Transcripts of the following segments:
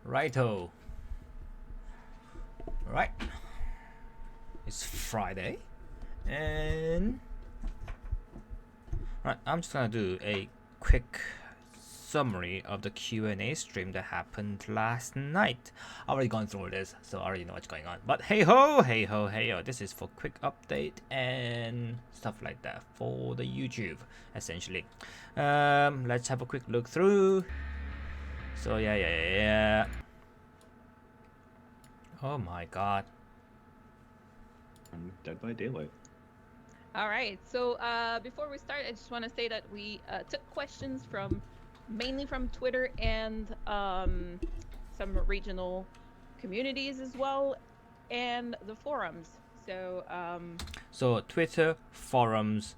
Righto. Right. It's Friday. And right, I'm just gonna do a quick summary of the Q&A stream that happened last night. I've already gone through this, so I already know what's going on. But hey ho, hey ho, hey ho. This is for quick update and stuff like that for the YouTube, essentially. Let's have a quick look through. So yeah. Oh my god. I'm Dead by Daylight. All right. So before we start, I just want to say that we took questions mainly from Twitter and some regional communities as well, and the forums. So Twitter, forums,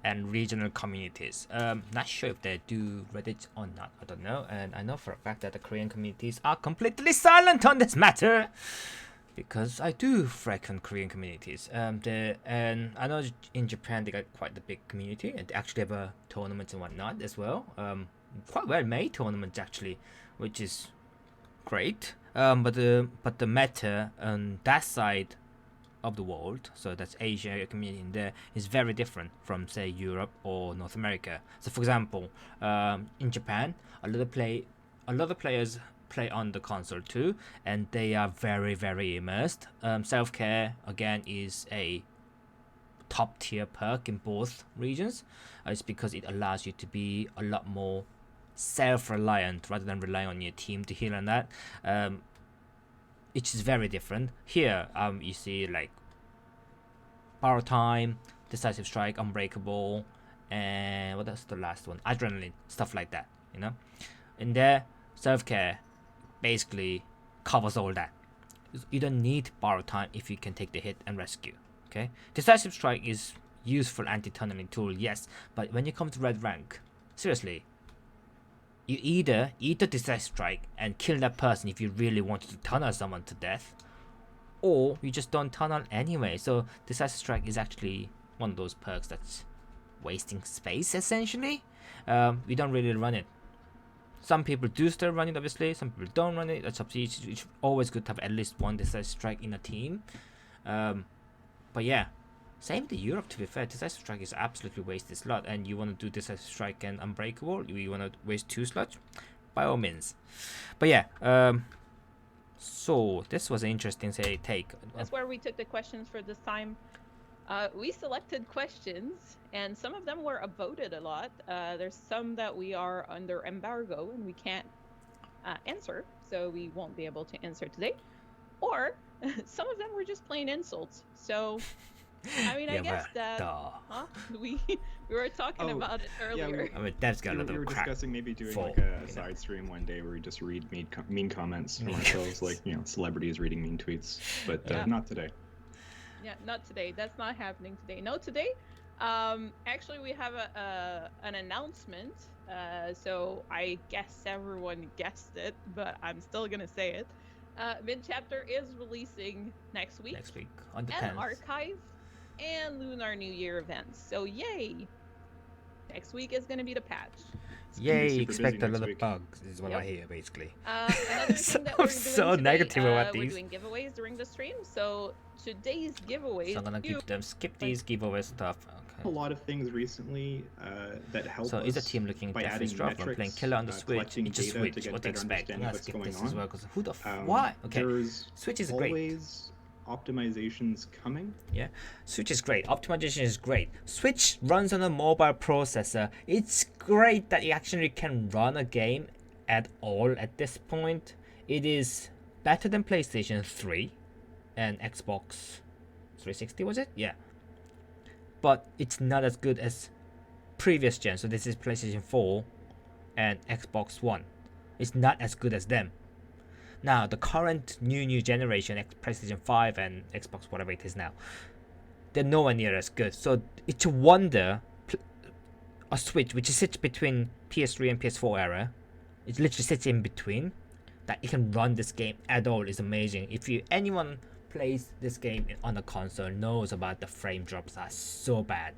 and regional communities. Not sure if they do Reddit or not. I don't know. And I know for a fact that the Korean communities are completely silent on this matter, because I do frequent Korean communities. And I know in Japan they got quite the big community, and they actually have tournaments and whatnot as well. Quite well made tournaments actually, which is great. But the meta on that side of the world, so that's Asia community in there, is very different from say Europe or North America. So for example, in Japan, a lot of players play on the console too, and they are very immersed. Self-care again is a top tier perk in both regions. It's because it allows you to be a lot more self-reliant rather than relying on your team to heal and that. It is very different. Here, you see like Power Time, Decisive Strike, Unbreakable, and what else? The last one, Adrenaline, stuff like that. You know, in there, self-care basically covers all that. You don't need Power Time if you can take the hit and rescue. Okay, Decisive Strike is useful anti-tunneling tool, yes, but when you come to red rank, seriously, you either eat the Decisive Strike and kill that person if you really wanted to tunnel someone to death, or you just don't tunnel anyway. So Decisive Strike is actually one of those perks that's wasting space, essentially. We don't really run it. Some people do still run it, obviously. Some people don't run it. That's up to you. It's always good to have at least one Decisive Strike in a team. But yeah, same to Europe, to be fair. Decisive Strike is absolutely wasted slot, and you want to do Decisive Strike and Unbreakable, you want to waste 2 slots, by all means. But yeah, so this was an interesting take. That's where we took the questions for this time. We selected questions, and some of them were voted a lot. There's some that we are under embargo and we can't answer, so we won't be able to answer today. Or some of them were just plain insults. So I mean, I guess that we were talking about it earlier. Yeah, I mean, that's got a lot we of were crap discussing maybe doing for, like a side stream one day where we just read mean comments from ourselves, like celebrities reading mean tweets. But not today. Yeah, not today. That's not happening today. No, today. Actually, we have an announcement. So I guess everyone guessed it, but I'm still gonna say it. Mid Chapter is releasing next week. Next week on the and 10th. Archive and Lunar New Year events. So yay! Next week is gonna be the patch. Yay! Expect a lot of bugs. Is what I hear basically. Another thing that we're doing so today, negative about we're these. doing giveaways during the stream. So today's giveaways. So I'm gonna give them skip these giveaway stuff. Okay. A lot of things recently that help. So us is the team looking by definitely adding strong? metrics, I'm playing killer on the Switch. It's a Switch. What to expect? I'm gonna skip this as well because who the why? Okay. Switch is great. Always optimizations coming. Yeah, Switch is great. Optimization is great. Switch runs on a mobile processor. It's great that it actually can run a game at all at this point. It is better than PlayStation 3 and Xbox 360, was it? Yeah. But it's not as good as previous gen. So this is PlayStation 4 and Xbox One. It's not as good as them. Now, the current new generation, PlayStation 5 and Xbox, whatever it is now, they're nowhere near as good. So it's a wonder a Switch, which sits between PS3 and PS4 era, it literally sits in between, that it can run this game at all is amazing. If anyone plays this game on a console knows about the frame drops are so bad.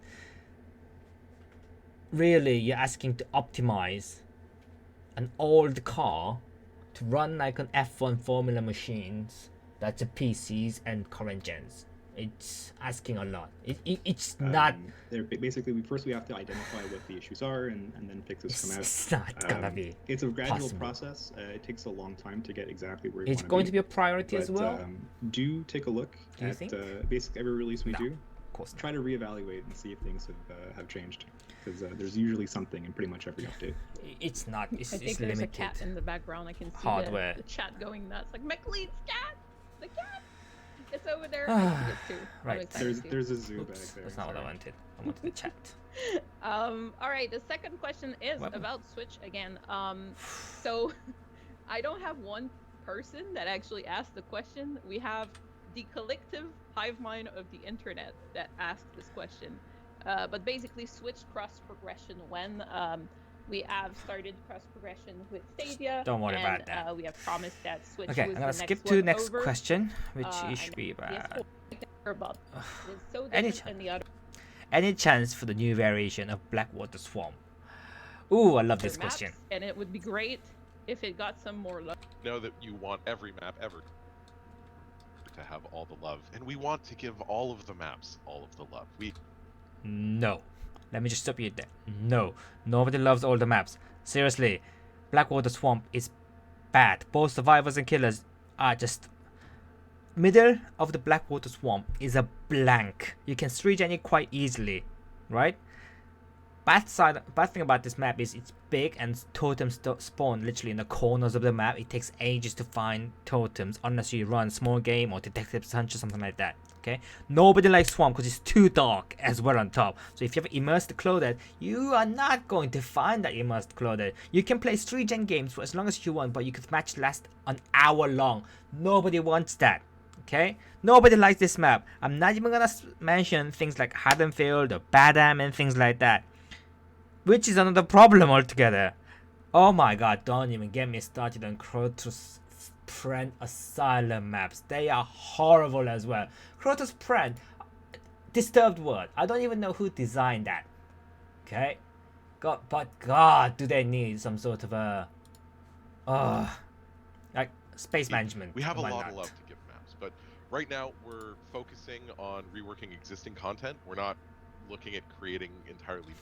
Really, you're asking to optimize an old car to run like an F1 Formula machines that's a PCs and current gens. It's asking a lot. It's not. Basically, we have to identify what the issues are and then fixes come out. It's not gonna be. It's a gradual possible. process. It takes a long time to get exactly where you It's want going to be a priority as well. Do take a look Do you at think? basically every release we No. do. Of course not. Try to reevaluate and see if things have changed, because there's usually something in pretty much every update. It's not. It's, I think it's there's limited. a cat in the background. I can see Hardware. the chat going nuts. Like McLean's cat, the cat. It's over there. I see it too. I'm Right. excited too. There's a zoo Oops, back there. that's not what I sorry. wanted. I wanted the chat. All right. The second question is What? about Switch again. So I don't have one person that actually asked the question. We have the collective hive mind of the internet that asked this question. But basically, Switch cross progression when we have started cross progression with Stadia. Don't worry and, about that. We have promised that Switch Okay, I'm was gonna the skip next to one next over. question, which I should be know about PS4 about is so Any different than the other any chance for the new variation of Blackwater Swamp. Ooh, I love this maps, question. and it would be great if it got some more love. Know that you want every map ever to have all the love, and we want to give all of the maps all of the love. No. Let me just stop you there. No. Nobody loves all the maps. Seriously. Blackwater Swamp is bad. Both survivors and killers are just... Middle of the Blackwater Swamp is a blank. You can regen it quite easily. Right? Bad thing about this map is it's big and totems spawn literally in the corners of the map. It takes ages to find totems unless you run small game or detective hunt or something like that. Okay, nobody likes Swamp because it's too dark as well on top. So if you have immersed clothed, you are not going to find that immersed clothed. You can play 3-gen games for as long as you want, but you could match last an hour long. Nobody wants that. Okay, nobody likes this map. I'm not even gonna mention things like Haddonfield or Badham and things like that, which is another problem altogether. Oh my god, don't even get me started on Crotus Prent Asylum maps. They are horrible as well. Crotus Prent, disturbed word. I don't even know who designed that. Okay? God, but god, do they need some sort of a... like, space management. We have a and lot of whatnot. love to give maps, but right now we're focusing on reworking existing content. We're not looking at creating entirely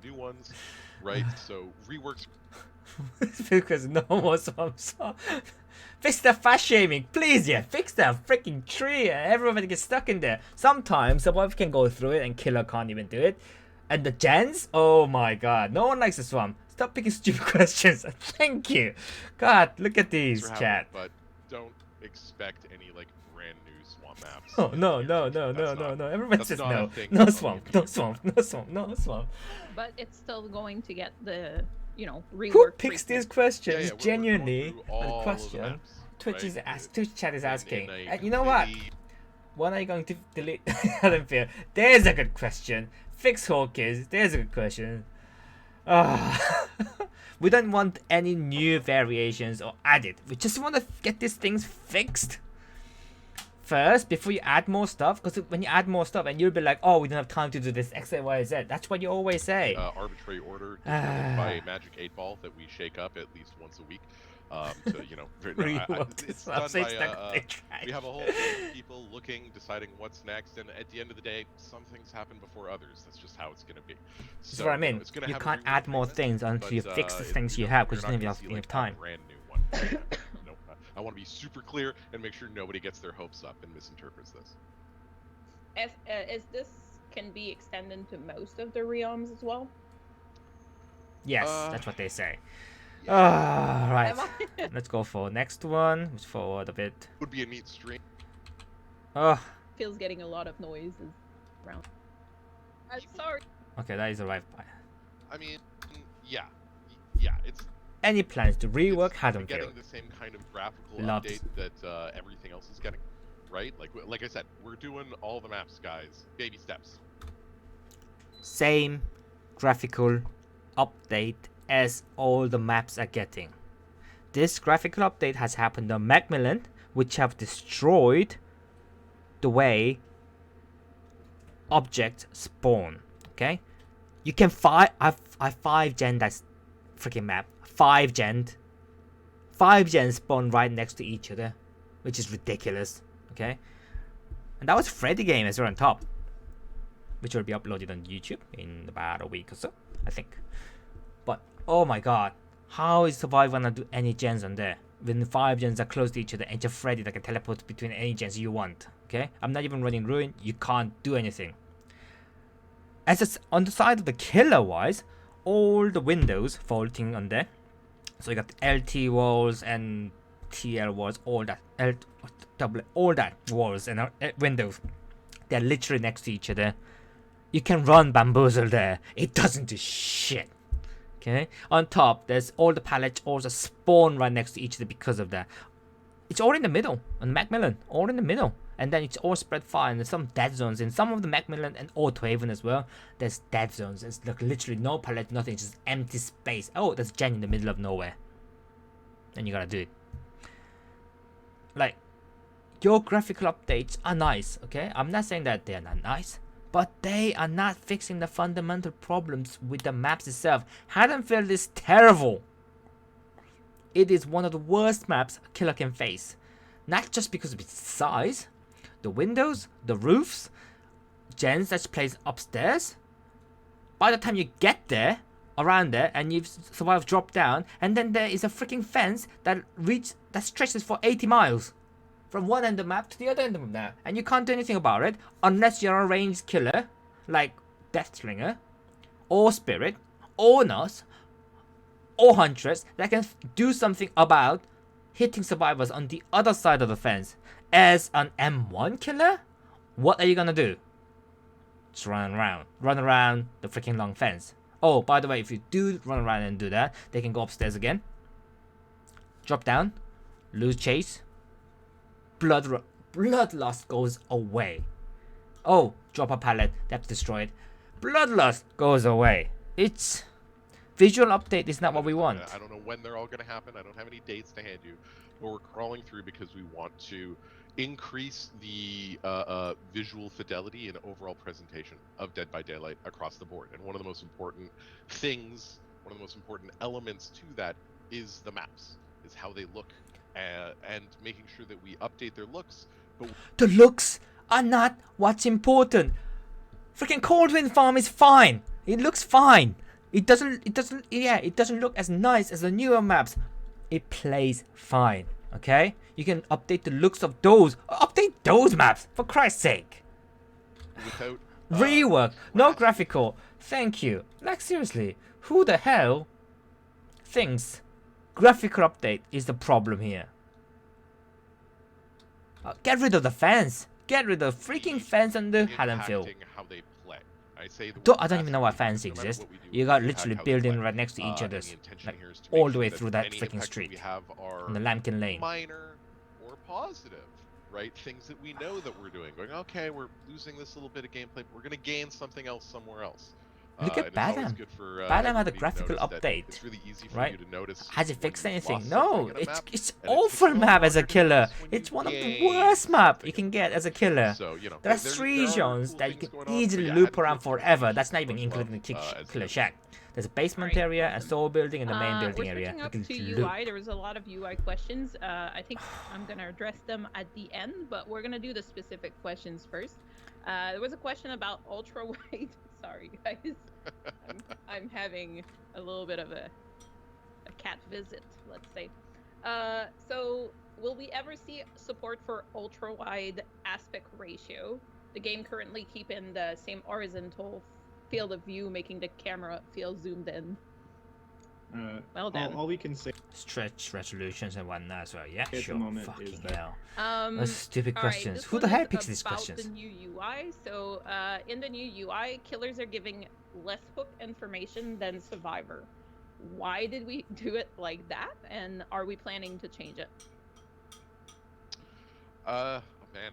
new ones, right? So reworks. Because no more swamps. Fix the fast shaming, please. Yeah, fix that freaking tree. Everybody gets stuck in there. Sometimes the wife can go through it and killer can't even do it. And the gens, oh my god, no one likes the swamp. Stop picking stupid questions. Thank you. God, look at these, for chat. having, but don't expect any like brand new swamp maps. Oh in no, the no, near no, future. no, That's no, not- no. Everybody that's says not a no. thing No on swamp, the no swamp, no swamp, no swamp. But it's still going to get the rework. Who picks these treatment. questions? Yeah, we're going Genuinely, through all a of the question. maps, Twitch right? is Twitch chat is asking. In a And you know what? completely- When are you going to delete Haddonfield? There's a good question. Fix Hawkins. There's a good question. We don't want any new variations or added. We just want to get these things fixed first before you add more stuff. Because when you add more stuff, and you'll be like, "Oh, we don't have time to do this X, Y, Z." That's what you always say. Arbitrary order determined by a magic 8-ball that we shake up at least once a week. To Rework it's this up, done so by it's not gonna try. we have a whole team of people looking, deciding what's next, and at the end of the day, some things happen before others. That's just how it's gonna be. That's what I mean. It's gonna You have a can't rework add more treatment, things until you but, fix the it- things you know, have, because you're you not don't gonna have see, enough like, a time. brand new one. No, I want to be super clear and make sure nobody gets their hopes up and misinterprets this. Is this can be extended to most of the realms as well? Yes, Uh, that's what they say. Yeah. Right. Am I- Let's go for next one. Let's forward a bit. Would be a neat stream. Oh, Feels getting a lot of noises around. I'm sorry. okay, that is arrived by. I mean, yeah, it's Any plans to rework we're Haddonfield? getting the same kind of graphical Loves. update that everything else is getting, right? Like I said, we're doing all the maps, guys. Baby steps. Same graphical update as all the maps are getting. This graphical update has happened on Macmillan, which have destroyed the way objects spawn. Okay, you can I 5 gen that freaking map. 5 gen 5 gens spawn right next to each other, which is ridiculous. Okay, and that was Freddy game as well on top, which will be uploaded on YouTube in about a week or so, I think. But oh my god, how is Survivor gonna do any gens on there when 5 gens are close to each other and just Freddy that can teleport between any gens you want? Okay, I'm not even running Ruin. You can't do anything. On the side of the killer wise, all the windows faulting on there. So you got the LT walls and TL walls, all that all that walls and windows. They're literally next to each other. You can run bamboozle there. It doesn't do shit. Okay. On top, there's all the pallets also spawn right next to each other because of that. It's all in the middle on Macmillan, all in the middle. And then it's all spread far, and there's some dead zones in some of the Macmillan and Auto Haven as well. There's dead zones. It's like literally no pallet, nothing, just empty space. Oh, there's gen in the middle of nowhere. And you gotta do it. Like, your graphical updates are nice, okay? I'm not saying that they're not nice, but they are not fixing the fundamental problems with the maps itself. Haddonfield is terrible. It is one of the worst maps a killer can face. Not just because of its size, the windows, the roofs, gens that's placed upstairs. By the time you get there, around there, and you've survived drop down, and then there is a freaking fence that stretches for 80 miles. From one end of the map to the other end of the map. And you can't do anything about it unless you're a ranged killer, like Deathslinger, or Spirit, or Nurse, or Huntress, that can do something about hitting survivors on the other side of the fence. As an M1 killer, what are you gonna do? Just run around the freaking long fence. Oh, by the way, if you do run around and do that, they can go upstairs again, drop down, lose chase, blood loss goes away. Oh, drop a pallet, they have to destroy it. Blood loss goes away. It's visual update is not what we want. I don't know when they're all going to happen. I don't have any dates to hand you, but we're crawling through because we want to increase the visual fidelity and overall presentation of Dead by Daylight across the board. And one of the most important things, one of the most important elements to that is the maps, is how they look, and making sure that we update their looks. But the looks are not what's important. Freaking Coldwind Farm is fine. It looks fine. It doesn't look as nice as the newer maps. It plays fine, okay? You can update the looks of those. Update those maps, for Christ's sake. without Rework, no graphical. Thank you. Like seriously, who the hell thinks graphical update is the problem here? Get rid of the fans. Get rid of freaking fans on the Haddonfield. impacting how they play. I say I don't even know why fans exist. You got literally building right next to each other, like all the way through that freaking street, we have are on the Lambkin Lane. minor or positive, right? Things that we know that we're doing. Going, okay, we're losing this little bit of gameplay, but we're going to gain something else somewhere else. Look at and it's always Badham. good for, Badham had a everybody to graphical notice that update, It's really easy for right? you to notice. Has it when fixed you've anything? lost No, something in a it's map, it's and it takes awful a lot map as a longer to killer. notice when It's you one of the gain worst map you something. can get as a killer. So, you know, There are there 3 are zones cool that you things can going on, easily but yeah, loop I around think it's forever. That's not even much including the love, as killer you shack. There's a basement Right. area, a soul building, and the main building we're area. switching up You to can UI. loop. There was a lot of UI questions. I think I'm gonna address them at the end, but we're gonna do the specific questions first. There was a question about ultra wide. Sorry, guys. I'm having a little bit of a cat visit, let's say. So, will we ever see support for ultra wide aspect ratio? The game currently keeping the same horizontal field of view, making the camera feel zoomed in. Well done. All we can say Stretch resolutions and whatnot as well. Yeah, the sure. moment is Fucking that- hell. Those stupid All right, questions. this Who the one hell is picks these about questions? The new UI. So, in the new UI, killers are giving less hook information than Survivor. Why did we do it like that? And are we planning to change it? Oh man,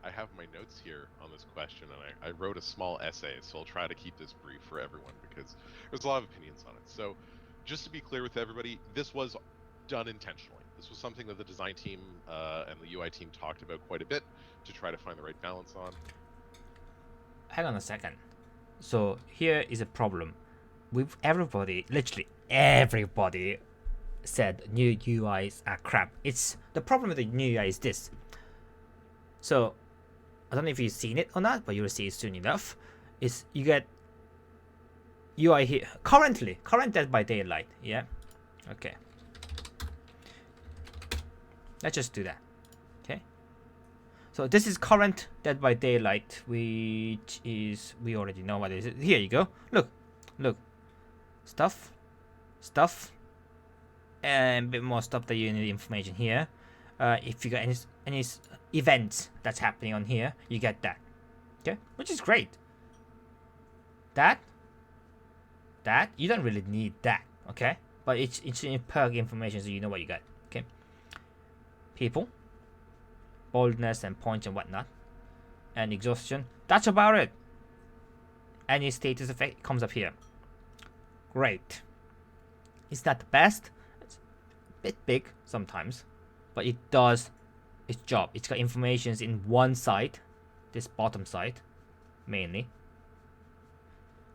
I have my notes here on this question, and I wrote a small essay, so I'll try to keep this brief for everyone because there's a lot of opinions on it. So, just to be clear with everybody, this was done intentionally. This was something that the design team and the UI team talked about quite a bit to try to find the right balance on. Hang on a second. So here is a problem with everybody, literally everybody, said new UIs are crap. It's the problem with the new UI is this. So I don't know if you've seen it or not, but you'll see it soon enough. Is you get UI here current Dead by Daylight. Yeah, okay. Let's just do that. Okay. So this is current Dead by Daylight, which is we already know what it is. Here you go. Look, stuff, and a bit more stuff that you need information here. If you got any events that's happening on here, you get that. Okay, which is great. That you don't really need that. Okay, but it's in perk information, so you know what you got. Okay, people, boldness and points and whatnot, and exhaustion. That's about it. Any status effect comes up here. Great. It's not the best. It's a bit big sometimes, but it does its job. It's got information in one side, this bottom side, mainly,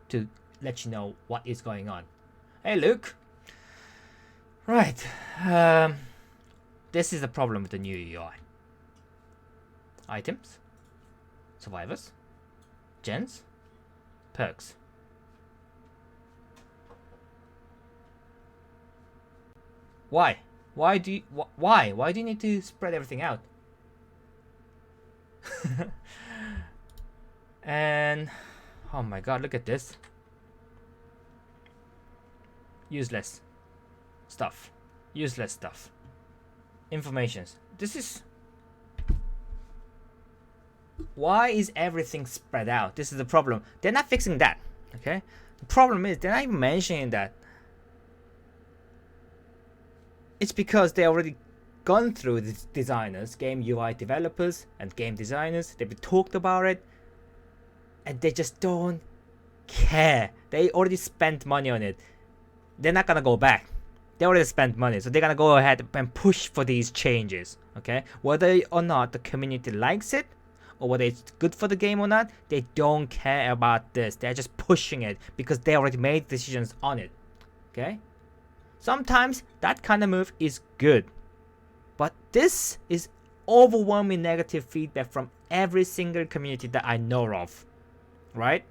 to let you know what is going on. Hey, Luke. Right. This is the problem with the new UI. Items, survivors, gens, perks. Why? Why do you need to spread everything out? And oh my god, look at this. Useless stuff. Informations. This is why is everything spread out? This is the problem. They're not fixing that. Okay? The problem is they're not even mentioning that. It's because they already gone through the designers, game UI developers and game designers. They've talked about it, and they just don't care. They already spent money on it. They're not gonna go back. They already spent money, so they're gonna go ahead and push for these changes. Okay, whether or not the community likes it, or whether it's good for the game or not, they don't care about this. They're just pushing it because they already made decisions on it. Okay. Sometimes that kind of move is good, but this is overwhelming negative feedback from every single community that I know of, right?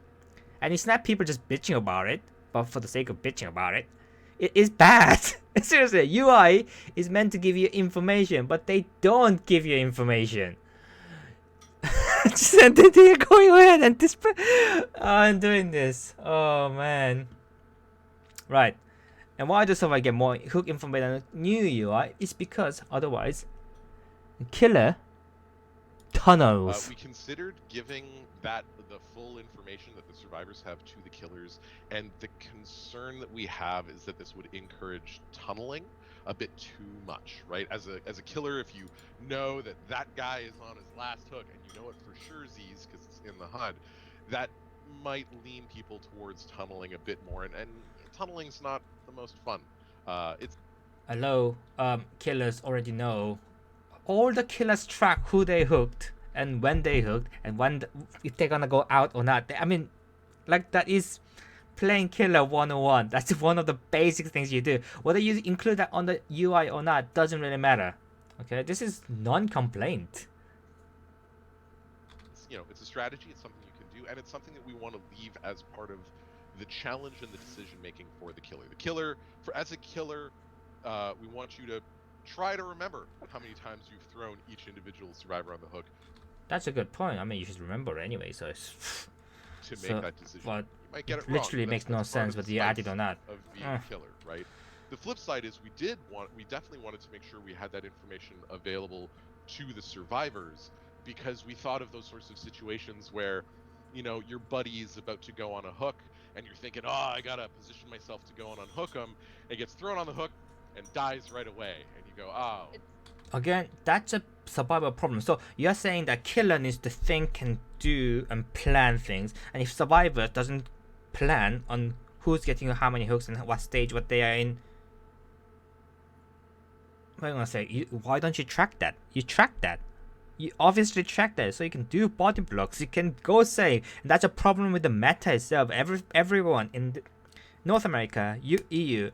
And it's not people just bitching about it, but for the sake of bitching about it. It is bad. Seriously, UI is meant to give you information, but they don't give you information. And then they're going ahead and display. I'm doing this. Oh man. Right. And why does I get more hook information on the new UI? It's because otherwise, killer tunnels. We considered giving the full information that the survivors have to the killers, and the concern that we have is that this would encourage tunneling a bit too much, right? As a killer, if you know that guy is on his last hook and you know it for sure Z's because it's in the HUD, that might lean people towards tunneling a bit more, and tunneling's not the most fun. It's hello, killers already know. All the killers track who they hooked and when they hooked and if they're gonna go out or not. I mean, like that is playing killer 101. That's one of the basic things you do. Whether you include that on the UI or not doesn't really matter. Okay, this is non-complaint. It's a strategy. It's something you can do, and it's something that we want to leave as part of the challenge and the decision making for the killer. The killer, as a killer, we want you to try to remember how many times you've thrown each individual survivor on the hook. That's a good point. I mean, you should remember anyway. So it's to make that decision. But you might get it literally wrong. Makes no sense whether you add it or not. Of being a killer, right? The flip side is we definitely wanted to make sure we had that information available to the survivors, because we thought of those sorts of situations where, your buddy is about to go on a hook and you're thinking, oh, I gotta position myself to go on unhook him, and gets thrown on the hook and dies right away, and you go, oh. Again, that's a survival problem. So you're saying that killer needs to think and do and plan things, and if survivor doesn't plan on who's getting how many hooks and what stage, what they are in, what am I gonna say? Why don't you track that? You track that. You obviously track that, so you can do body blocks. You can go save. And that's a problem with the meta itself. Everyone in North America, EU,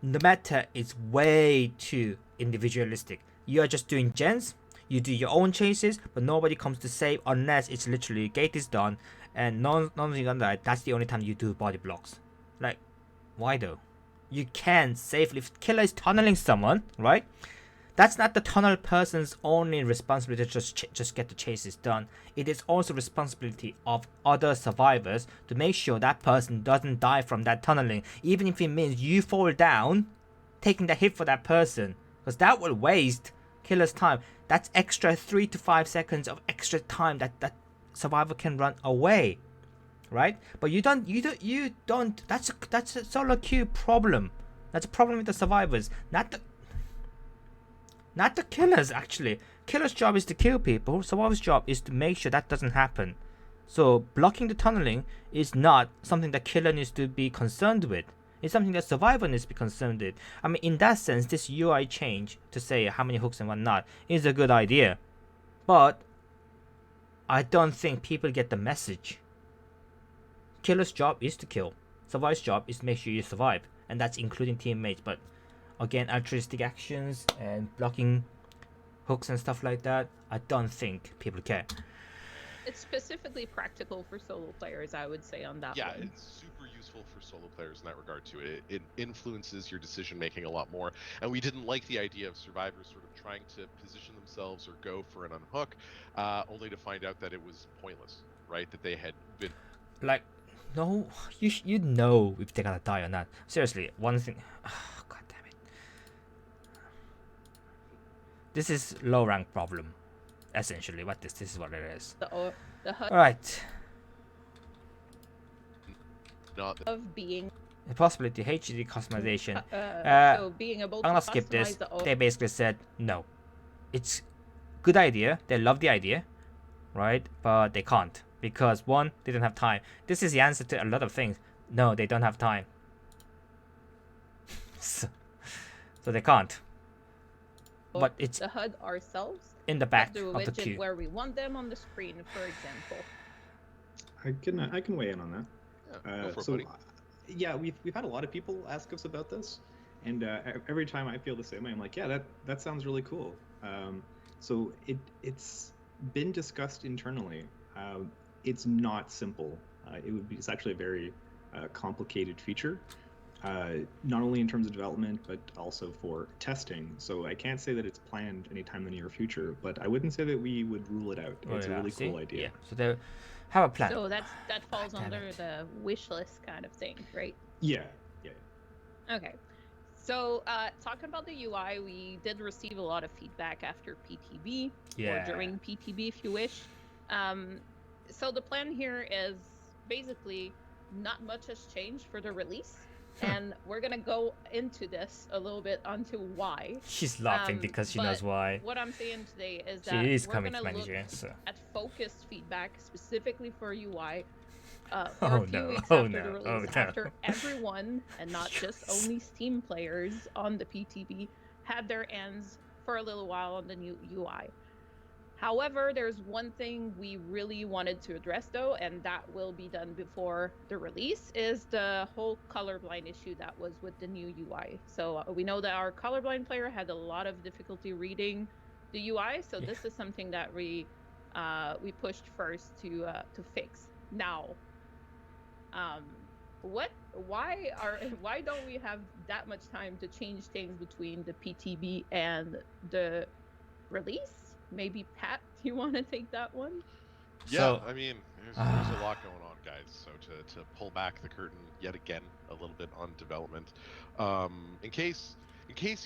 the meta is way too individualistic. You are just doing gens, you do your own chases, but nobody comes to save unless it's literally gate is done, and none of that. That's the only time you do body blocks. Like, why though? You can safely. If killer is tunneling someone, right? That's not the tunnel person's only responsibility to just get the chases done. It is also responsibility of other survivors to make sure that person doesn't die from that tunneling, even if it means you fall down, taking the hit for that person, because that will waste killer's time. That's extra 3 to 5 seconds of extra time that survivor can run away, right? But you don't. That's a solo queue problem. That's a problem with the survivors, not the killers. Actually, killer's job is to kill people. Survivor's job is to make sure that doesn't happen. So blocking the tunneling is not something that killer needs to be concerned with. It's something that survivor needs to be concerned with. I mean, in that sense, this UI change to say how many hooks and whatnot is a good idea, but I don't think people get the message. Killer's job is to kill. Survivor's job is to make sure you survive, and that's including teammates. But again, altruistic actions and blocking hooks and stuff like that, I don't think people care. It's specifically practical for solo players, I would say, on that Yeah, one. it's super useful for solo players in that regard too. It influences your decision making a lot more, and we didn't like the idea of survivors sort of trying to position themselves or go for an unhook, only to find out that it was pointless, right? That they had been Like, no, you know if they're gonna die or not. Seriously, one thing. Oh, God damn it. This is low rank problem, essentially. What this is what it is. The HUD All right. not of being The possibility HUD customization. so being able to I'm gonna skip this. customize the They basically said no. It's good idea. They love the idea, right? But they can't because one, they don't have time. This is the answer to a lot of things. No, they don't have time. so they can't. But it's the HUD ourselves. in the back Do a of the widget queue. where we want them on the screen, for example. I can weigh in on that. yeah, go for it, So, buddy. yeah, we've had a lot of people ask us about this, and every time I feel the same way. I'm like, yeah, that sounds really cool. So it's been discussed internally. It's not simple. It's actually a very complicated feature, not only in terms of development but also for testing. So I can't say that it's planned anytime in the near future, but I wouldn't say that we would rule it out. It's a really cool idea. Yeah. So they have a plan. So that falls damn under it. the wish list kind of thing, right? Yeah. Okay. So talking about the UI, we did receive a lot of feedback after PTB Yeah. or during PTB, if you wish. So the plan here is basically not much has changed for the release, and we're gonna go into this a little bit onto why. She's laughing because she knows but why. What I'm saying today is that She is we're community gonna look manager. So. at focused feedback specifically for UI. For Oh, a few no. weeks Oh, after no. the release, Oh, no. after everyone, and not just Yes. only Steam players on the PTB, had their hands for a little while on the new UI. However, there's one thing we really wanted to address though, and that will be done before the release, is the whole colorblind issue that was with the new UI. So we know that our colorblind player had a lot of difficulty reading the UI, so this is something that we pushed first to fix. Now, why don't we have that much time to change things between the PTB and the release? Maybe Pat, do you want to take that one? Yeah, So- I mean, there's a lot going on, guys. So to pull back the curtain yet again a little bit on development, in case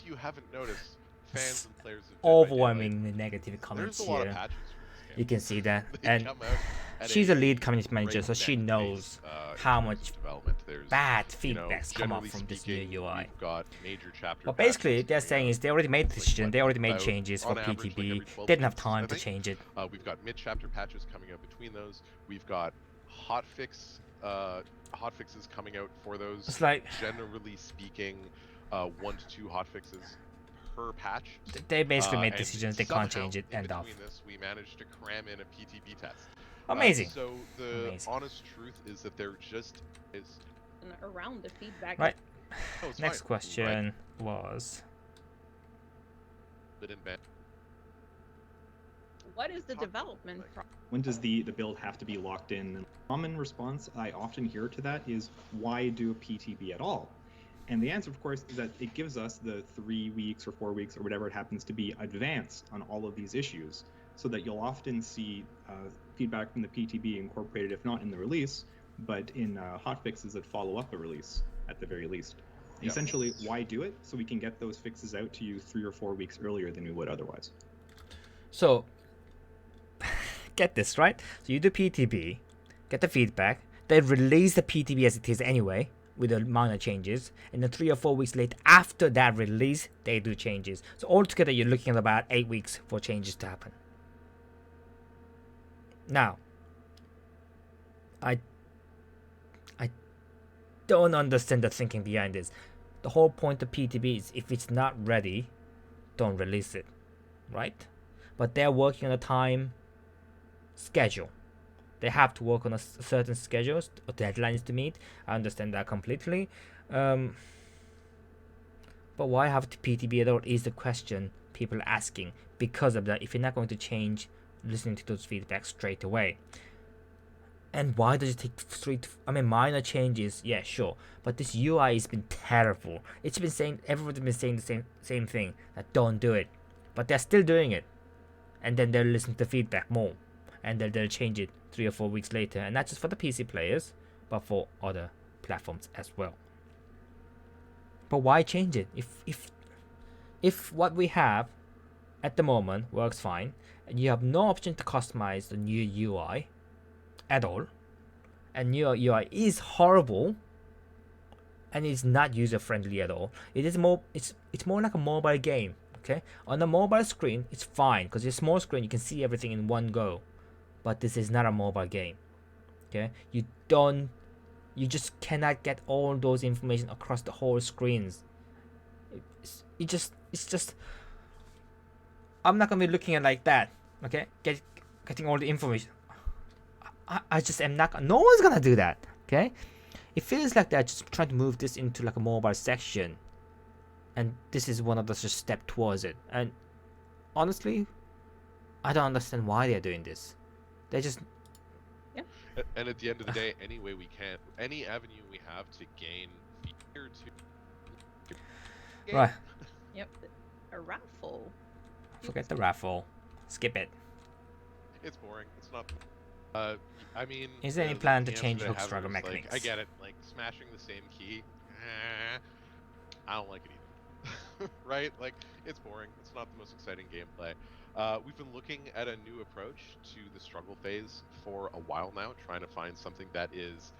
you haven't noticed, fans and players of Dead by Daylight, Overwhelming negative comments there's a lot here. of patches for this game. You can see that. They And come out at she's a lead community manager, so breakneck she pace, knows in how terms of much development. There's, bad you know, feedbacks come up generally from this speaking, new UI. we've got major chapter But basically, patches they're coming saying out, is they already made the decision, they already made about, changes for on average, like PTB. every 12 They didn't have months, time I to think. change it. We've got mid-chapter patches coming out between those. We've got hotfixes coming out for those. It's like Generally speaking, 1 to 2 hotfixes per patch. they basically made And decisions, they can't somehow change it, in end off. between this, we managed to cram in a PTB test. Amazing. So the Amazing. honest truth is that there just is And around the feedback, Right. Oh, it's Next fine. question was, But in bed. What is the Talk about, development like- process? When does the build have to be locked in? And common response I often hear to that is, why do a PTB at all? And the answer, of course, is that it gives us the 3 weeks or 4 weeks or whatever it happens to be advance on all of these issues, so that you'll often see feedback from the PTB incorporated, if not in the release, but in hotfixes that follow up a release at the very least. Yeah. Essentially, why do it? So we can get those fixes out to you 3 or 4 weeks earlier than we would otherwise. so get this right. So you do PTB, get the feedback, they release the PTB as it is anyway with the minor changes, and then 3 or 4 weeks later after that release they do changes. So altogether you're looking at about 8 weeks for changes to happen. Now, I don't understand the thinking behind this. The whole point of PTB is if it's not ready, don't release it, right? But they're working on a time schedule. They have to work on a certain schedules or deadlines to meet. I understand that completely. But why have to PTB at all is the question people are asking. Because of that, if you're not going to change listening to those feedbacks straight away. And why does it take minor changes? Yeah, sure. But this UI has been terrible. It's been saying, everyone's been saying the same thing, that don't do it. But they're still doing it. And then they'll listen to feedback more. And then they'll change it 3 or 4 weeks later. And not just for the PC players, but for other platforms as well. But why change it? If what we have at the moment works fine, and you have no option to customize the new UI at all, and new UI is horrible, and it's not user friendly at all. It's more like a mobile game. Okay, on the mobile screen it's fine because it's a small screen, you can see everything in one go. But this is not a mobile game. Okay, you just cannot get all those information across the whole screens. It's just I'm not gonna be looking at it like that. Okay, getting all the information. I just am not. No one's gonna do that. Okay, it feels like they're just trying to move this into like a mobile section, and this is one of the just step towards it. And honestly, I don't understand why they're doing this. They just. And at the end of the day, any way we can, any avenue we have to gain feature to. Right. Yep. A raffle. Forget the raffle. Skip it. It's boring. It's not. I mean. Is there any the plan to answer change I hook have struggle is, like, mechanics? I get it. Like smashing the same key. I don't like it either. Right? Like it's boring. It's not the most exciting gameplay. We've been looking at a new approach to the struggle phase for a while now, trying to find something that is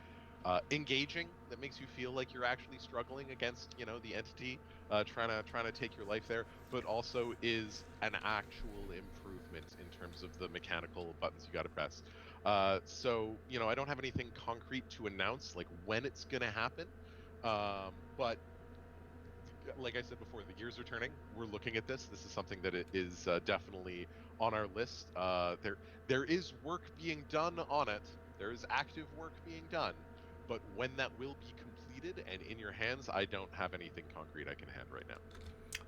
engaging, that makes you feel like you're actually struggling against, the entity, trying to take your life there, but also is an actual improvement in terms of the mechanical buttons you got to press. So, I don't have anything concrete to announce, like when it's going to happen, but like I said before, the gears are turning. We're looking at this. This is something that is definitely on our list. There is work being done on it. There is active work being done. But when that will be completed and in your hands, I don't have anything concrete I can hand right now.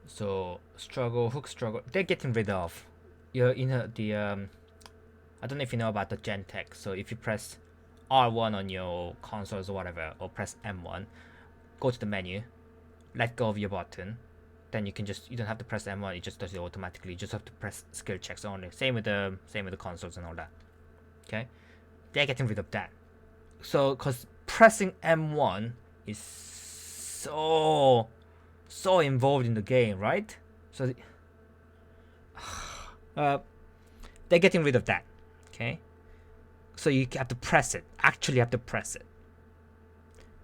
So hook struggle, they're getting rid of. The I don't know if you know about the Gentech. So if you press R1 on your consoles or whatever, or press M1, go to the menu, let go of your button, then you don't have to press M1. It just does it automatically. You just have to press skill checks only. Same with the consoles and all that. Okay, they're getting rid of that. So because pressing M1 is so involved in the game, right? So they're getting rid of that. Okay, so you have to press it. Actually have to press it.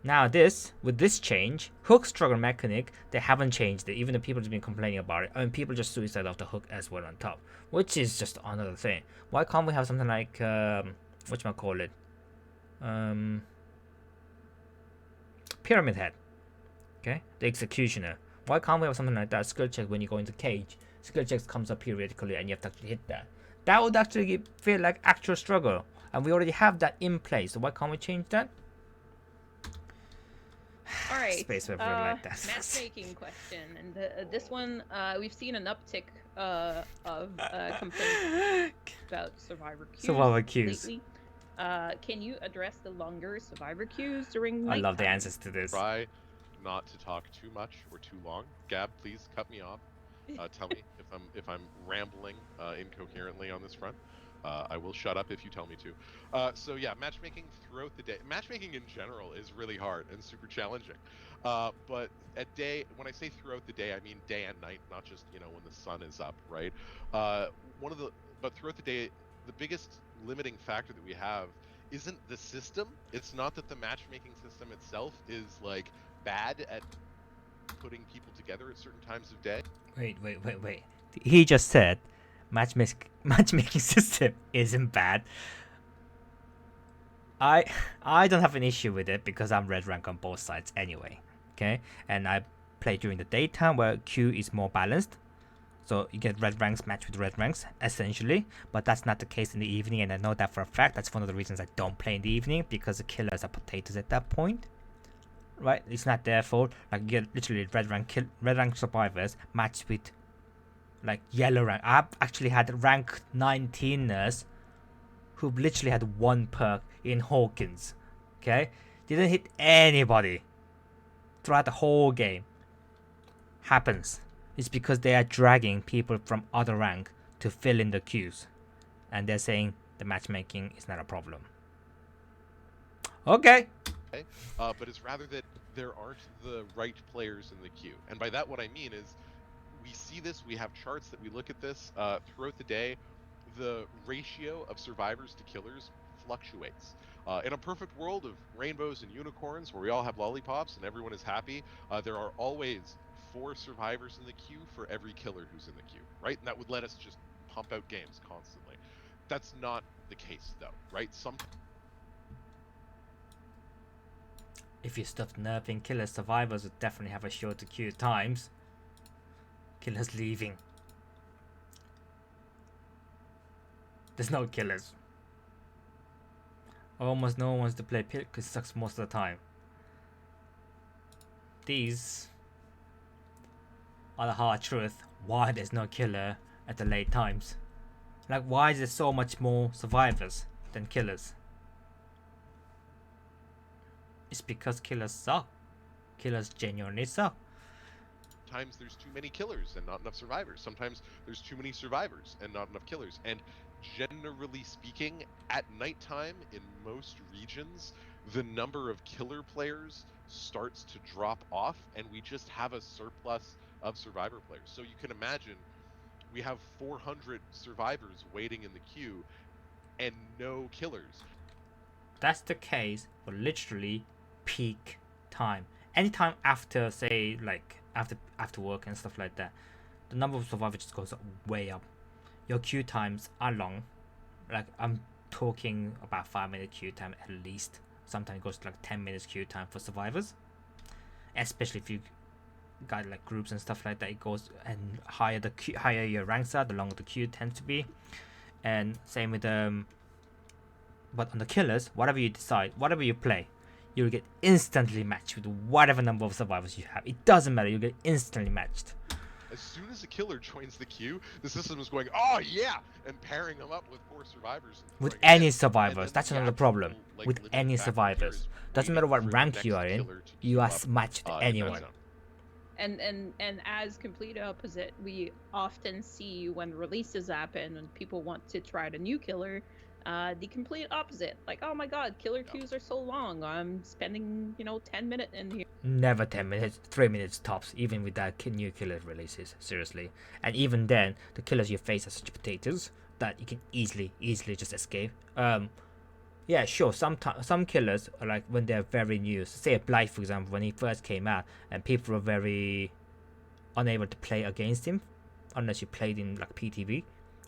Now with this change, hook struggle mechanic, they haven't changed it. Even the people have been complaining about it. I mean, people just suicide off the hook as well on top, which is just another thing. Why can't we have something like whatchamacallit? Pyramid Head. Okay, the executioner. Why can't we have something like that? Skill check when you go into cage. Skill checks comes up periodically and you have to actually hit that. That would actually feel like actual struggle. And we already have that in place. So why can't we change that? All right. Space Weather like that. Matchmaking question, and this one we've seen an uptick of complaints about survivor queues Survivor queues. lately. Can you address the longer survivor queues during I nighttime? love the answers to this. Try not to talk too much or too long. Gab, please cut me off. Tell me if I'm rambling incoherently on this front. I will shut up if you tell me to. So yeah, matchmaking throughout the day. Matchmaking in general is really hard and super challenging. But when I say throughout the day, I mean day and night, not just when the sun is up, right? But throughout the day, the biggest limiting factor that we have isn't the system. It's not that the matchmaking system itself is like bad at putting people together at certain times of day. Wait. He just said matchmaking system isn't bad. I don't have an issue with it because I'm red rank on both sides anyway. Okay, and I play during the daytime where queue is more balanced. So you get red ranks matched with red ranks, essentially. But that's not the case in the evening, and I know that for a fact. That's one of the reasons I don't play in the evening, because the killers are potatoes at that point. Right? It's not their fault. Like, you get literally red rank survivors matched with, like, yellow rank. I've actually had rank 19ers who literally had one perk in Hawkins. Okay? Didn't hit anybody throughout the whole game. Happens. It's because they are dragging people from other rank to fill in the queues. And they're saying the matchmaking is not a problem. Okay. But it's rather that there aren't the right players in the queue. And by that what I mean is we see this, we have charts that we look at this throughout the day. The ratio of survivors to killers fluctuates. In a perfect world of rainbows and unicorns where we all have lollipops and everyone is happy, there are always 4 survivors in the queue for every killer who's in the queue, right? And that would let us just pump out games constantly. That's not the case though, right? If you stopped nerfing killers, survivors would definitely have a shorter queue times. Killers leaving. There's no killers. Almost no one wants to play pit because it sucks most of the time. These are the hard truth why there's no killer at the late times. Like, why is there so much more survivors than killers? It's because killers suck. Killers genuinely suck. Sometimes there's too many killers and not enough survivors. Sometimes there's too many survivors and not enough killers. And generally speaking, at nighttime in most regions, the number of killer players starts to drop off, and we just have a surplus of survivor players. So you can imagine we have 400 survivors waiting in the queue and no killers. That's the case for literally peak time. Anytime after, say, like after work and stuff like that, the number of survivors just goes way up. Your queue times are long. Like, I'm talking about 5-minute queue time at least. Sometimes it goes to like 10 minutes queue time for survivors. Especially if you got like groups and stuff like that, it goes, and higher your ranks are, the longer the queue tends to be. And same with but on the killers, whatever you decide, whatever you play, you'll get instantly matched with whatever number of survivors you have. It doesn't matter, you'll get instantly matched. As soon as a killer joins the queue, the system is going, oh yeah, and pairing them up with 4 survivors. With any survivors, that's another problem. With any survivors, doesn't matter what rank you are in, you are matched with anyone. And as complete opposite, we often see when releases happen and people want to try the new killer, the complete opposite. Like, oh my god, killer queues are so long. I'm spending, 10 minutes in here. Never 10 minutes, 3 minutes tops, even with that new killer releases, seriously. And even then, the killers you face are such potatoes that you can easily just escape. Yeah, sure, some killers are like when they're very new. So say a Blight, for example, when he first came out, and people were very unable to play against him, unless you played in like PTV,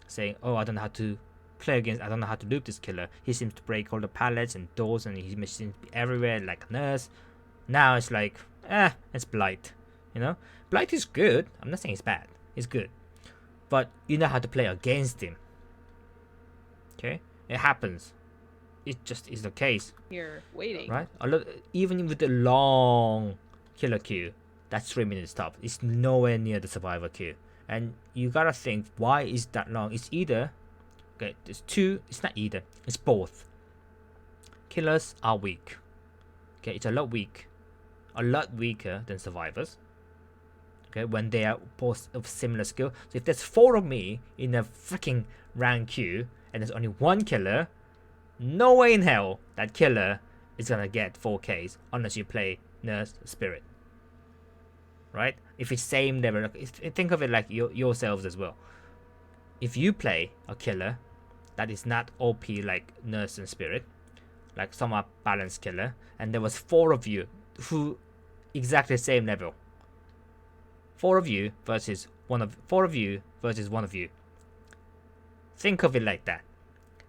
saying, oh, I don't know how to play against, I don't know how to loop this killer. He seems to break all the pallets and doors, and he seems to be everywhere like a nurse. Now it's like, it's Blight, Blight is good. I'm not saying it's bad. It's good. But you know how to play against him. Okay? It happens. it just is the case, Here, waiting. right? Even with the long killer queue, that's 3 minutes top. It's nowhere near the survivor queue, and you gotta think, why is that long? It's either, okay, there's two. It's not either. It's both. Killers are weak. Okay, it's a lot weaker than survivors. Okay, when they are both of similar skill. So if there's 4 of me in a freaking rank queue and there's only 1 killer, no way in hell that killer is gonna get 4Ks unless you play Nurse Spirit. Right? If it's same level, think of it like yourselves as well. If you play a killer that is not OP like Nurse and Spirit, like somewhat balanced killer, and there was 4 of you who exactly same level. 4 of you versus 1 of you. Think of it like that.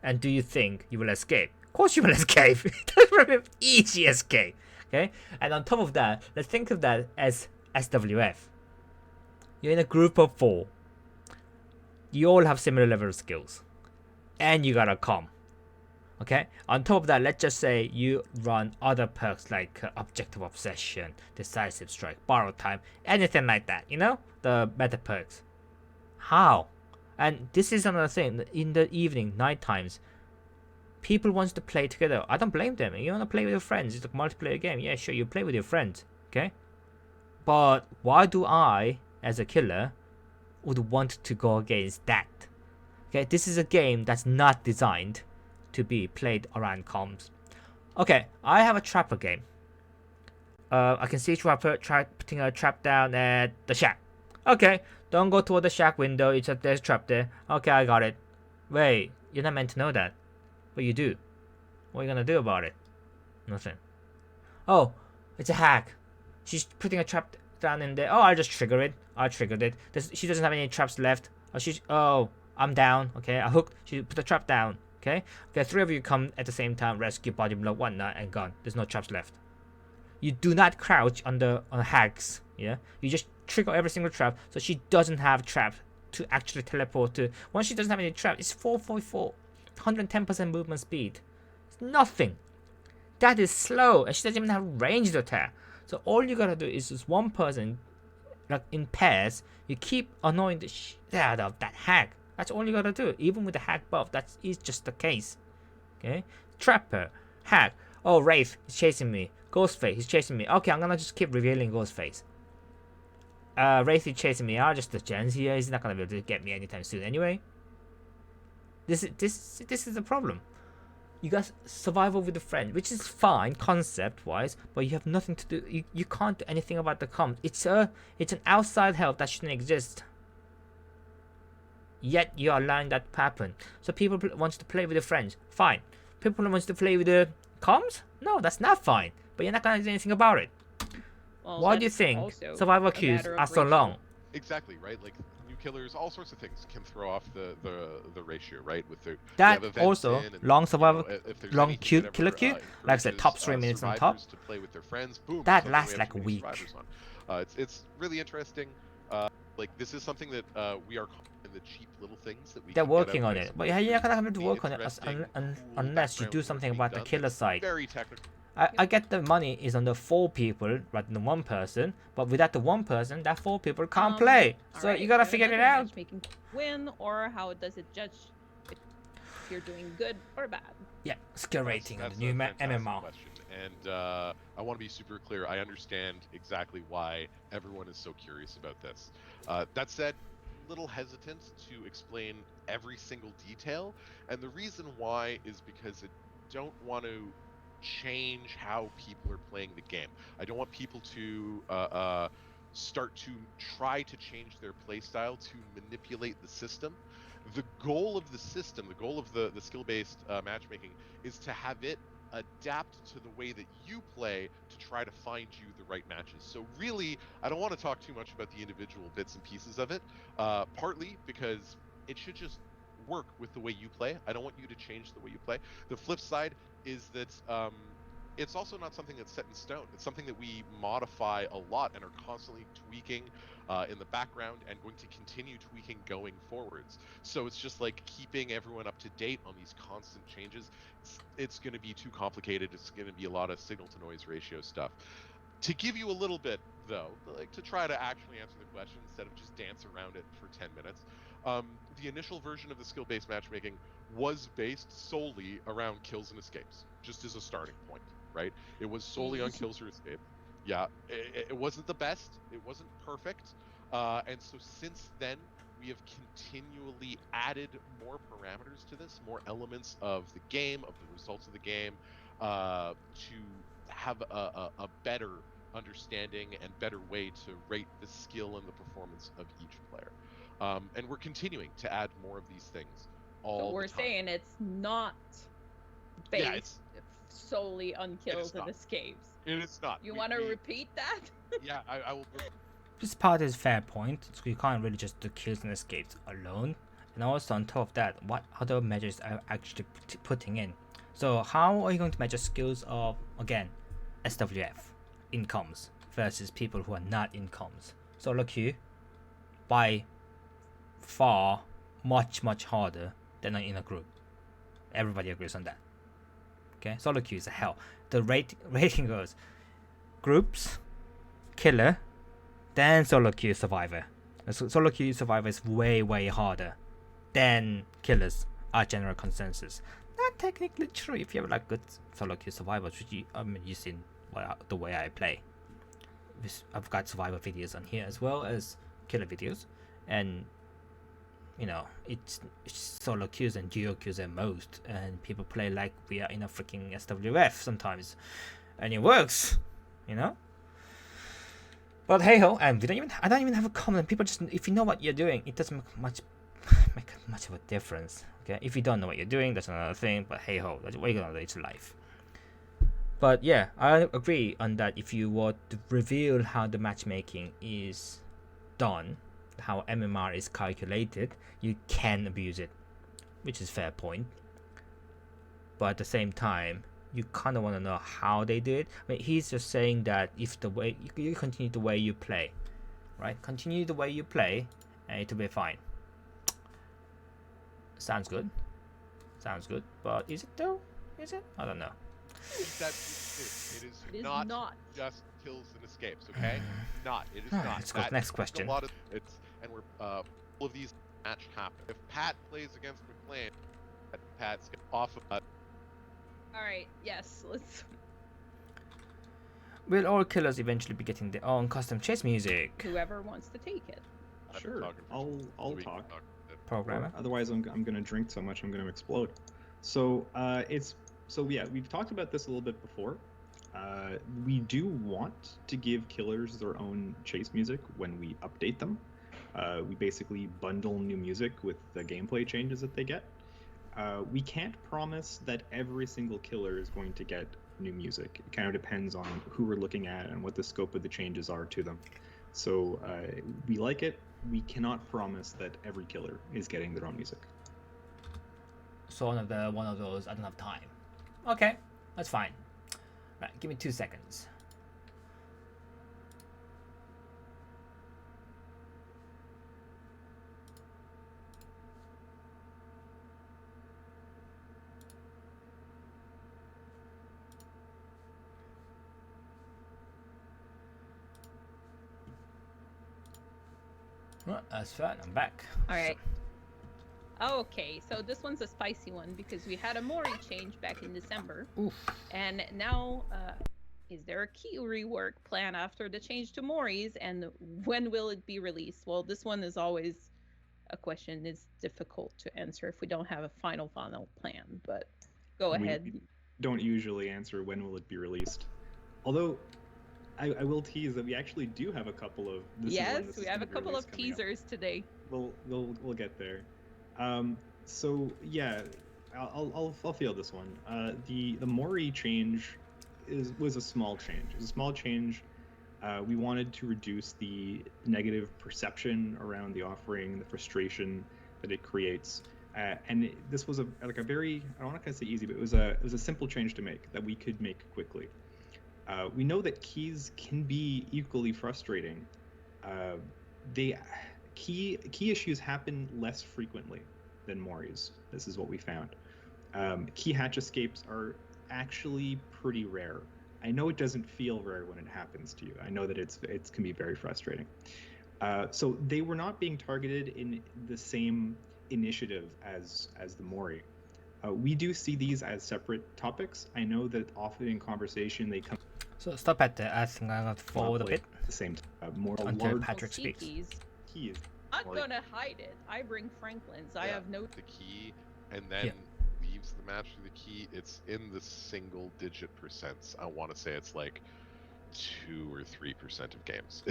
And do you think you will escape? Of course you will escape. That's easy escape. Okay? And on top of that, let's think of that as SWF. You're in a group of 4. You all have similar level of skills. And you gotta come. Okay, on top of that, let's just say you run other perks like Objective Obsession, Decisive Strike, Borrow Time, anything like that, you know? The meta perks. How? And this is another thing, in the evening, night times, people want to play together. I don't blame them. You want to play with your friends, it's a multiplayer game. Yeah, sure, you play with your friends, okay? But why do I, as a killer, would want to go against that? Okay, this is a game that's not designed to be played around comms. Okay, I have a trapper game. I can see trapper putting a trap down at the shack. Okay, don't go toward the shack window. There's a trap there. Okay, I got it. Wait, you're not meant to know that, but you do. What are you gonna do about it? Nothing. Oh, it's a hack. She's putting a trap down in there. Oh, I'll just trigger it. I triggered it. She doesn't have any traps left. Oh, I'm down. Okay, I hooked. She put the trap down. Okay, 3 of you come at the same time, rescue, body block, whatnot, and gone. There's no traps left. You do not crouch on hacks. Yeah, you just trigger every single trap, so she doesn't have traps to actually teleport to. Once she doesn't have any trap, it's 444, 110% movement speed. It's nothing. That is slow, and she doesn't even have ranged attack. So all you gotta do is just one person, like in pairs, you keep annoying the shit out of that hack. That's all you gotta do. Even with the hack buff, that is just the case. Okay? Trapper, hack. Oh, Wraith is chasing me. Ghostface is chasing me. Okay, I'm gonna just keep revealing Ghostface. Wraith is chasing me. I'll just the gens here. He's not gonna be able to get me anytime soon anyway. This is the problem. You guys survival with a friend, which is fine concept-wise, but you have nothing to do. You can't do anything about the comms. It's an outside help that shouldn't exist. Yet you are allowing that to happen. So people want to play with their friends. Fine. People want to play with the comms? No, that's not fine. But you're not gonna do anything about it. Well, Why do you think survival queues are so long? Exactly, right? Like new killers, all sorts of things can throw off the ratio, right? With the that also long survival, long killer queue, like I said, top 3 minutes on top. To play with their friends, boom. That lasts like a week. It's really interesting. Like this is something that we are in the cheap little things that we. They're working on it, but you're not gonna have to work on it unless you do something about the killer side. Very technical. I get the money is on the 4 people rather than 1 person, but without the 1 person, that 4 people can't play. So you gotta figure it out. Making win, or how does it judge if you're doing good or bad? Yeah, skill rating on the new MMR. Question. And I want to be super clear. I understand exactly why everyone is so curious about this. That said, little hesitant to explain every single detail, and the reason why is because I don't want to change how people are playing the game. I don't want people to start to try to change their playstyle to manipulate the system. The goal of the system, the goal of the skill-based matchmaking, is to have it adapt to the way that you play to try to find you the right matches. So really, I don't want to talk too much about the individual bits and pieces of it, partly because it should just work with the way you play. I don't want you to change the way you play. The flip side is that it's also not something that's set in stone. It's something that we modify a lot and are constantly tweaking in the background and going to continue tweaking going forwards. So it's just like keeping everyone up to date on these constant changes. It's going to be too complicated. It's going to be a lot of signal to noise ratio stuff. To give you a little bit, though, like to try to actually answer the question instead of just dance around it for 10 minutes, the initial version of the skill-based matchmaking was based solely around kills and escapes, just as a starting point, right? It was solely on kills or escape. Yeah, it wasn't the best. It wasn't perfect. And so since then, we have continually added more parameters to this, more elements of the game, of the results of the game, to have a better understanding and better way to rate the skill and the performance of each player. And we're continuing to add more of these things all So we're the time. saying it's not Yeah, based solely on kills and not. escapes. It is not. You want to repeat that? Yeah, I will. This part is fair point. So you can't really just do kills and escapes alone. And also on top of that, what other measures are actually putting in? So how are you going to measure skills of, again, SWF incomes versus people who are not incomes? Solo queue, by far, much harder than in a group. Everybody agrees on that. Okay, solo queue is a hell. The rating goes groups, killer, then solo queue survivor. Solo queue survivor is way harder than killers. Are general consensus. Not technically true if you have like good solo queue survivors, which you've seen the way I play. I've got survivor videos on here as well as killer videos, and you know it's solo queues and duo queues at most, and people play like we are in a freaking SWF sometimes, and it works, you know. But hey ho, and I don't even have a comment. People just, if you know what you're doing, it doesn't make much of a difference. Okay, if you don't know what you're doing, that's another thing. But hey ho, that's what you're gonna do. It's life. But yeah, I agree on that. If you were to reveal how the matchmaking is done, how MMR is calculated, you can abuse it, which is fair point. But at the same time, you kind of want to know how they do it. I mean, he's just saying that if the way you continue the way you play, right? Continue the way you play, and it'll be fine. Sounds good. But is it though? Is it? I don't know. It is not just kills and escapes, okay? It is not. Let's go to the next question. And we're all of these match happen. If Pat plays against McLean, Pat's off of Alright, yes, let's. Will all killers eventually be getting their own custom chase music? Whoever wants to take it. Sure, I'll talk. Programmer. Otherwise, I'm gonna drink so much I'm gonna explode. So we've talked about this a little bit before. We do want to give killers their own chase music when we update them. We basically bundle new music with the gameplay changes that they get. We can't promise that every single killer is going to get new music. It kind of depends on who we're looking at and what the scope of the changes are to them. So we like it. We cannot promise that every killer is getting their own music. So one of those, I don't have time. Okay, that's fine. Right, give me 2 seconds. Well, that's fine. I'm back. All right. Okay, so this one's a spicy one because we had a Mori change back in December. Oof. And now, is there a key rework plan after the change to Moris, and when will it be released? Well, this one is always a question. It's difficult to answer if we don't have a final plan, but go ahead. We don't usually answer when will it be released. Although, I will tease that we actually do have a couple of. Yes, we have a couple of teasers today. We'll get there. So yeah, I'll field this one. The Mori change was a small change. It was a small change. We wanted to reduce the negative perception around the offering, the frustration that it creates. This was a very, I don't want to say easy, but it was a simple change to make that we could make quickly. We know that keys can be equally frustrating. Key issues happen less frequently than Mori's. This is what we found. Key hatch escapes are actually pretty rare. I know it doesn't feel rare when it happens to you. I know that it can be very frustrating. So they were not being targeted in the same initiative as the Mori. We do see these as separate topics. I know that often in conversation they come. So stop at the. I think I'm going to forward a bit. The same more until large Patrick speaks. Keys. I'm not gonna hide it. I bring Franklin's. I have no. The key, and then leaves the match with the key. It's in the single-digit percents. I want to say it's like 2 or 3% of games.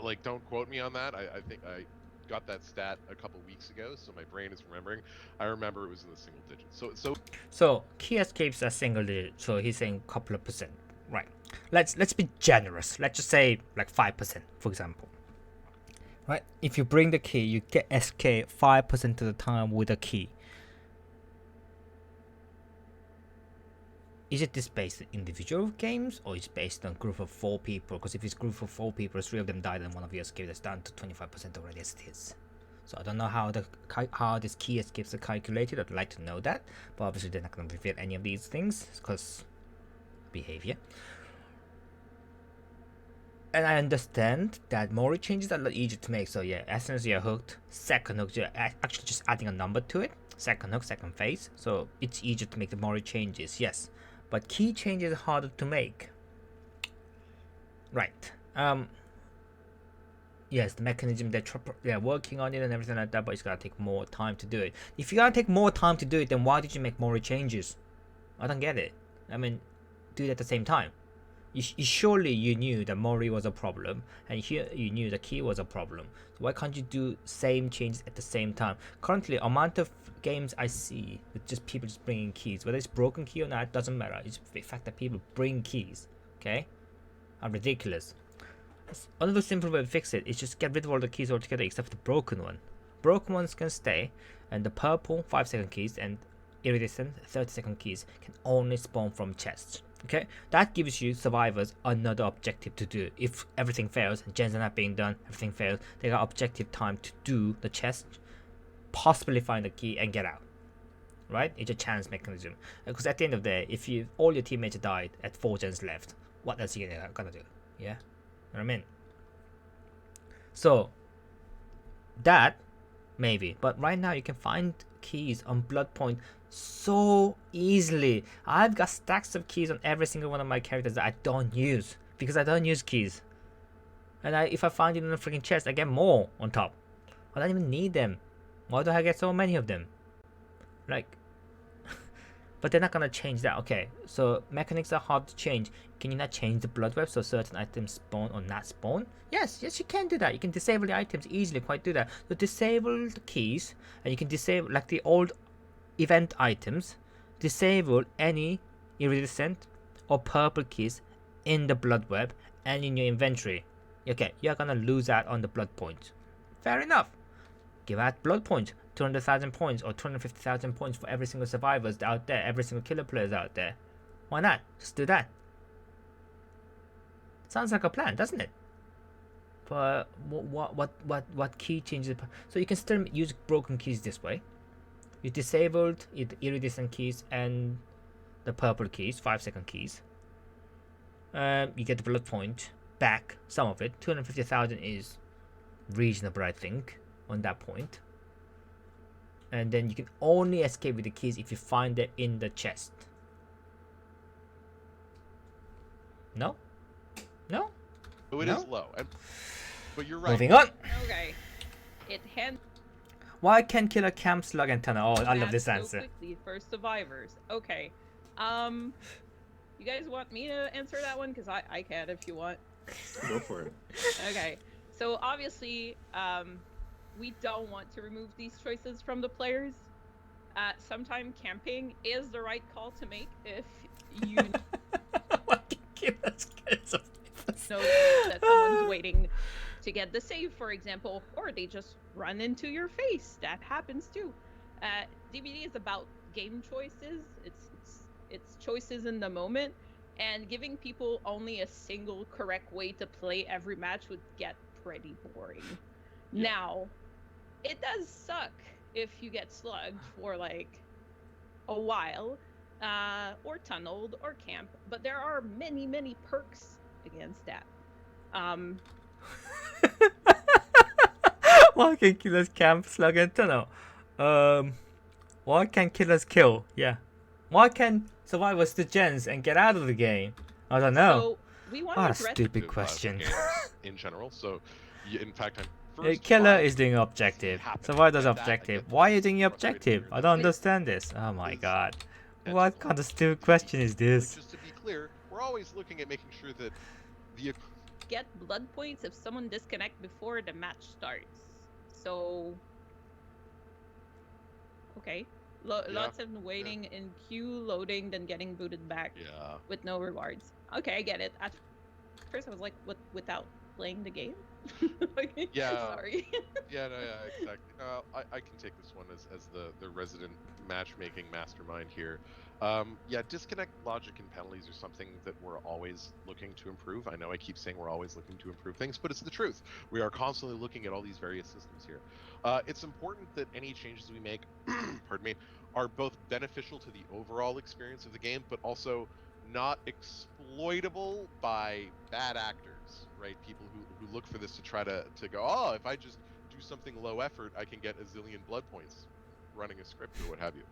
Like, don't quote me on that. I think I got that stat a couple weeks ago, so my brain is remembering. I remember it was in the single digits. So key escapes are single digit. So he's saying a couple of percent, right? Let's be generous. Let's just say like 5%, for example. Right? If you bring the key, you get escape 5% of the time with a key. Is it this based on individual games, or is it based on group of 4 people? Because if it's group of 4 people, 3 of them died and 1 of you escaped, that's down to 25% already as it is. So I don't know how this key escapes are calculated. I'd like to know that, but obviously they're not going to reveal any of these things because behavior. And I understand that Mori changes are a lot easier to make. So yeah, as soon as you're hooked, second hook, you're actually just adding a number to it. Second hook, second phase. So it's easier to make the Mori changes, yes. But key changes are harder to make. Right. Yes, the mechanism, they're working on it and everything like that, but it's gonna take more time to do it. If you're gonna take more time to do it, then why did you make Mori changes? I don't get it. I mean, do it at the same time. Surely you knew that Mori was a problem, and here you knew the key was a problem. So why can't you do same changes at the same time? Currently, amount of games I see with just people just bringing keys, whether it's broken key or not, doesn't matter. It's the fact that people bring keys, okay, are ridiculous. Another simple way to fix it is just get rid of all the keys altogether except the broken one. Broken ones can stay, and the purple 5-second keys and iridescent 30-second keys can only spawn from chests. Okay, that gives you survivors another objective to do. If everything fails and gens are not being done, everything fails, they got objective time to do the chest, possibly find the key and get out. Right? It's a chance mechanism. Because at the end of the day, if all your teammates died at 4 gens left, what else are you gonna do? Yeah? You know what I mean? So that maybe, but right now you can find keys on Bloodpoint so easily. I've got stacks of keys on every single one of my characters that I don't use because I don't use keys. And if I find it in a freaking chest, I get more on top. I don't even need them. Why do I get so many of them? Like, but they're not gonna change that. Okay, so mechanics are hard to change. Can you not change the blood web so certain items spawn or not spawn? Yes, you can do that. You can disable the items easily, quite do that. So disable the keys, and you can disable like the old event items, disable any iridescent or purple keys in the blood web and in your inventory. Okay, you're gonna lose out on the blood points. Fair enough. Give out blood points, 200,000 points or 250,000 points for every single survivors out there, every single killer players out there. Why not? Just do that. Sounds like a plan, doesn't it? But what key changes? So you can still use broken keys this way. You disabled the iridescent keys and the purple keys, 5-second keys. You get the blood point back, some of it. 250,000 is reasonable, I think, on that point. And then you can only escape with the keys if you find them in the chest. No? No? So it is low. But you're right. Moving on. Okay. It hands. Why can't kill a camp slug and tunnel? Oh, I love this so answer. Quickly for survivors. Okay. You guys want me to answer that one? Because I can if you want. Go for it. Okay. So obviously, we don't want to remove these choices from the players. Sometimes camping is the right call to make if you know that someone's waiting to get the save, for example, or they just run into your face. That happens too. DBD is about game choices. It's choices in the moment, and giving people only a single correct way to play every match would get pretty boring. Yeah. Now, it does suck if you get slugged for like a while, or tunneled or camp, but there are many perks against that. Why can killers camp, slug, and tunnel? Why can killers kill? Yeah. Why can survivors still gens and get out of the game? I don't know. So we want What to a address stupid to, question. games in general. So, in fact, I'm The first killer trying is doing to objective. see happen. Survivor does Get that, I objective. get Why are you this doing frustrated objective? here I that don't Wait. understand this. Oh my is god. potential. What kind of stupid question is But this? just to be clear, we're always looking at making sure that the get blood points if someone disconnect before the match starts. So, okay, lots of waiting in queue, loading, then getting booted back yeah. with no rewards. Okay, I get it. At first, I was like, "What? Without playing the game?" Like, Yeah. sorry. Yeah, no, yeah, exactly. I can take this one as the resident matchmaking mastermind here. Yeah, disconnect logic and penalties are something that we're always looking to improve. I know I keep saying we're always looking to improve things, but it's the truth. We are constantly looking at all these various systems here. It's important that any changes we make, pardon me, are both beneficial to the overall experience of the game, but also not exploitable by bad actors, right? People who look for this to try to go, oh, if I just do something low effort, I can get a zillion blood points running a script or what have you.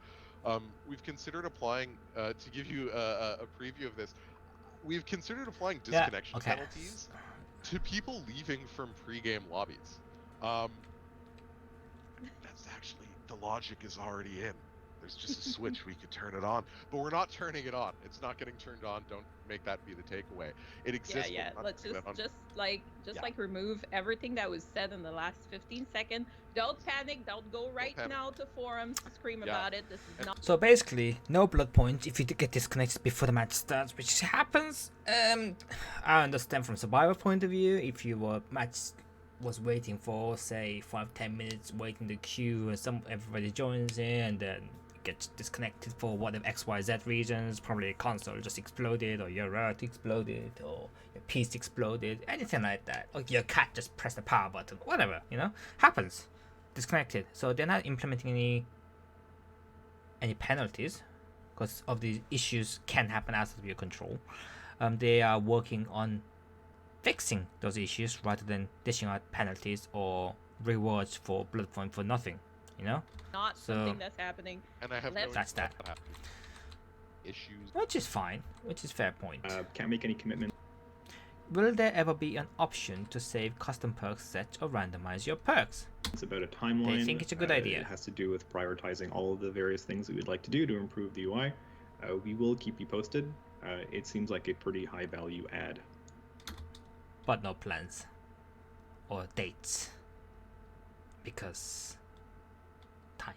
We've considered applying, to give you a preview of this, we've considered applying disconnection okay. penalties to people leaving from pre-game lobbies. That's actually, the logic is already in. There's just a switch we could turn it on, but we're not turning it on. It's not getting turned on. Don't make that be the takeaway. It exists. Yeah. But we're not Let's turning that on. just Yeah. like remove everything that was said in the last 15 seconds. Don't panic. Don't go right panic. now to forums to scream Yeah. about it. This is not. So basically, no blood points if you get disconnected before the match starts, which happens. I understand from survivor point of view. If your match was waiting for, say, 5-10 minutes, waiting the queue, and everybody joins in, and then gets disconnected for whatever XYZ reasons, probably a console just exploded, or your router exploded, or your piece exploded, anything like that, or your cat just pressed the power button, whatever, happens. Disconnected. So they're not implementing any penalties because of these issues can happen outside of your control. They are working on fixing those issues rather than dishing out penalties or rewards for blood point for nothing. Not So- something that's happening. And I have Let's- no That's that. issues. Which is fine, which is fair point. Can't make any commitment. Will there ever be an option to save custom perks set or randomize your perks? It's about a timeline. They think it's a good idea. It has to do with prioritizing all of the various things that we'd like to do to improve the UI. We will keep you posted. It seems like a pretty high value add. But no plans or dates because time.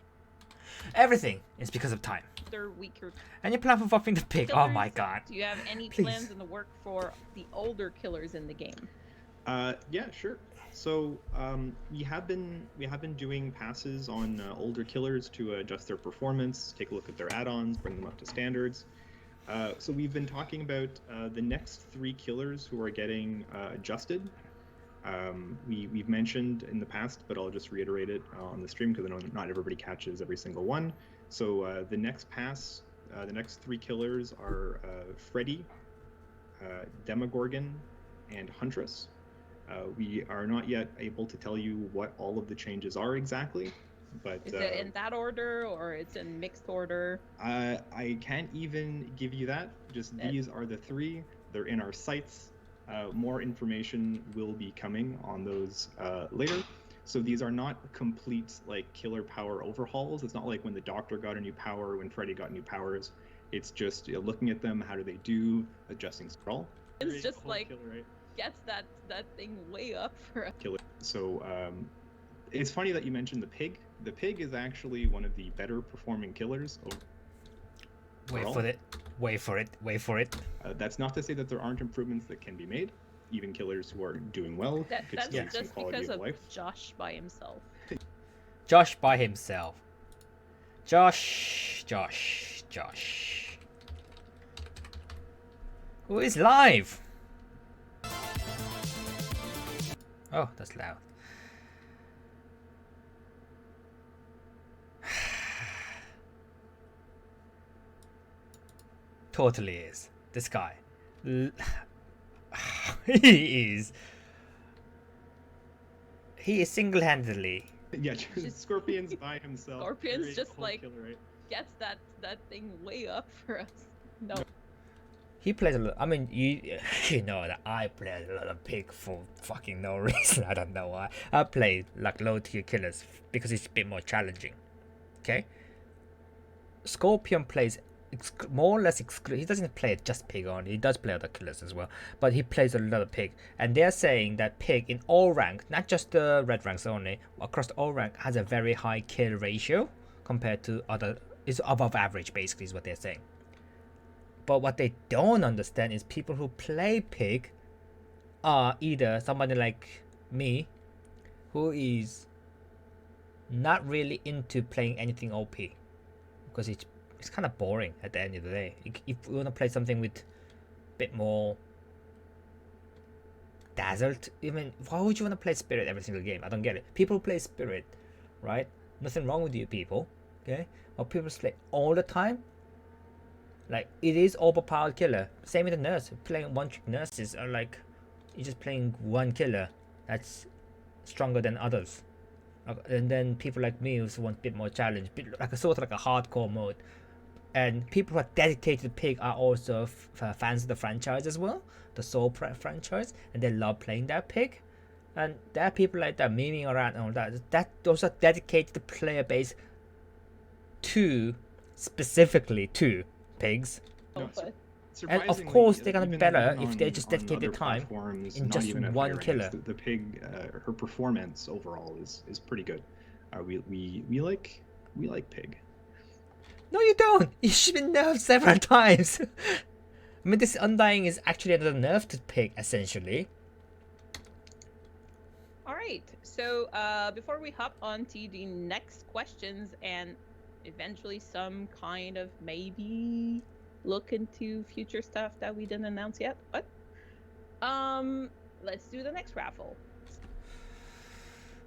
Everything is because of time. They're weaker. And you plan for fucking the pig. Oh my killers. god. Do you have any Please. plans in the work for the older killers in the game? Yeah, sure. So we have been doing passes on older killers to adjust their performance, take a look at their add-ons, bring them up to standards. So we've been talking about the next 3 killers who are getting adjusted. We've mentioned in the past, but I'll just reiterate it on the stream because I know not everybody catches every single one. So the next pass, the next 3 killers are Freddy, Demogorgon, and Huntress. We are not yet able to tell you what all of the changes are exactly, but Is it in that order or it's in mixed order? I can't even give you that. Just these are the 3. They're in our sites. More information will be coming on those later. So these are not complete like killer power overhauls. It's not like when the Doctor got a new power, when Freddy got new powers. It's just looking at them, how do they do, adjusting scroll. It's just like killer, right? gets that thing way up for a Killer. So it's funny that you mentioned the pig. The pig is actually one of the better performing killers. Wait overall. for it. Wait for it. Wait for it. That's not to say that there aren't improvements that can be made. Even killers who are doing well that, could that's still use some just quality because of of life. Josh by himself. Josh by himself. Josh. Who is live? Oh, that's loud. Totally is. This guy. He is single-handedly. Yeah, just Scorpion's by himself. Scorpion's Great just whole like killer, right? gets that thing way up for us. No. He plays a lot. I mean, you know that I play a lot of pig for fucking no reason. I don't know why. I play like low tier killers because it's a bit more challenging. Okay. Scorpion plays more or less exclusive. He doesn't play just pig only. He does play other killers as well, but he plays a lot of pig. And they're saying that pig in all rank, not just the red ranks only, across all rank, has a very high kill ratio compared to other. Is above average basically is what they're saying. But what they don't understand is people who play pig are either somebody like me, who is not really into playing anything OP, because it's kind of boring at the end of the day. If you want to play something with a bit more dazzled, even why would you want to play Spirit every single game? I don't get it. People play Spirit, right? Nothing wrong with you people, okay? But people play all the time. Like, it is overpowered killer. Same with the nurse. Playing one trick nurses are like, you're just playing one killer that's stronger than others. And then people like me who want a bit more challenge, like a sort of like a hardcore mode. And people who are dedicated to pig are also fans of the franchise as well, the Soul franchise, and they love playing that pig. And there are people like that memeing around and all that. Those are dedicated to player base to specifically to pigs. No, And of course they're gonna be even better if on- they just on dedicate their other time platforms, in not just even at one higher ranks, killer. The pig, her performance overall is pretty good. We like pig. No, you don't. You've been nerfed several times. I mean, this Undying is actually another nerf to pig, essentially. All right. So before we hop on to the next questions and eventually some kind of maybe look into future stuff that we didn't announce yet, but let's do the next raffle.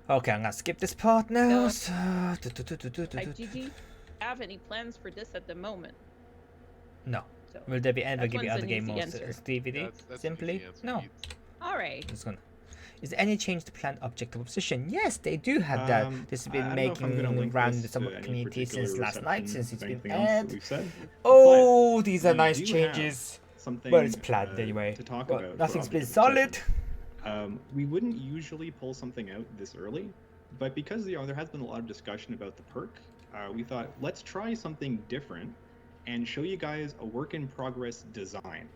Okay, I'm gonna skip this part now. So- So, Like, GG, have any plans for this at the moment? no. So, Will there be ever That give you one's other an game easy modes answer. as DVD? That's an Simply, easy answer, no. Keith. all right. It's gonna. Is there any change to planned objective of position? Yes, they do have that. This has I been don't know if I'm gonna making link round this some to any community particular since last night, reception since it's of been anything else that aired. we've said. Oh, these are we nice do have changes. Something But it's planned uh, anyway. to talk But about. for nothing's been objective solid. possession. We wouldn't usually pull something out this early, but because there has been a lot of discussion about the perk, we thought let's try something different and show you guys a work in progress design.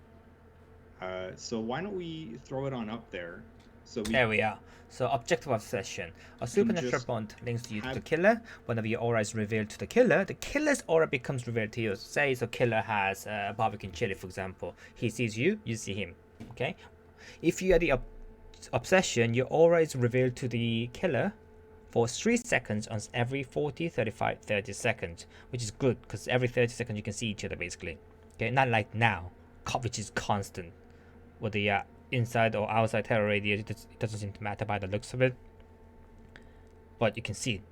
So why don't we throw it on up there? So There we are. So objective of session. A supernatural just bond links you to the have- killer. Whenever your aura is revealed to the killer's aura becomes revealed to you. Say the killer has barbecue chili, for example. He sees you, you see him. Okay. If you are the obsession, your aura is revealed to the killer for 3 seconds on every 40, 35, 30 seconds, which is good because every 30 seconds you can see each other basically. Okay, not like now, which is constant. Whether you're inside or outside terror radius, it doesn't seem to matter by the looks of it. But you can see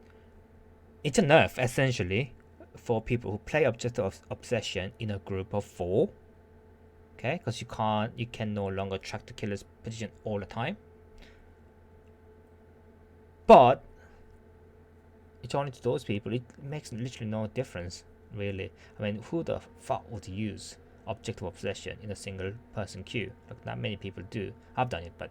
it's a nerf essentially for people who play Objective of Obsession in a group of 4. Okay, because you can no longer track the killer's position all the time. But it's only to those people. It makes literally no difference, really. I mean, who the fuck would use Objective Obsession in a single person queue? Like, not many people do. I've done it, but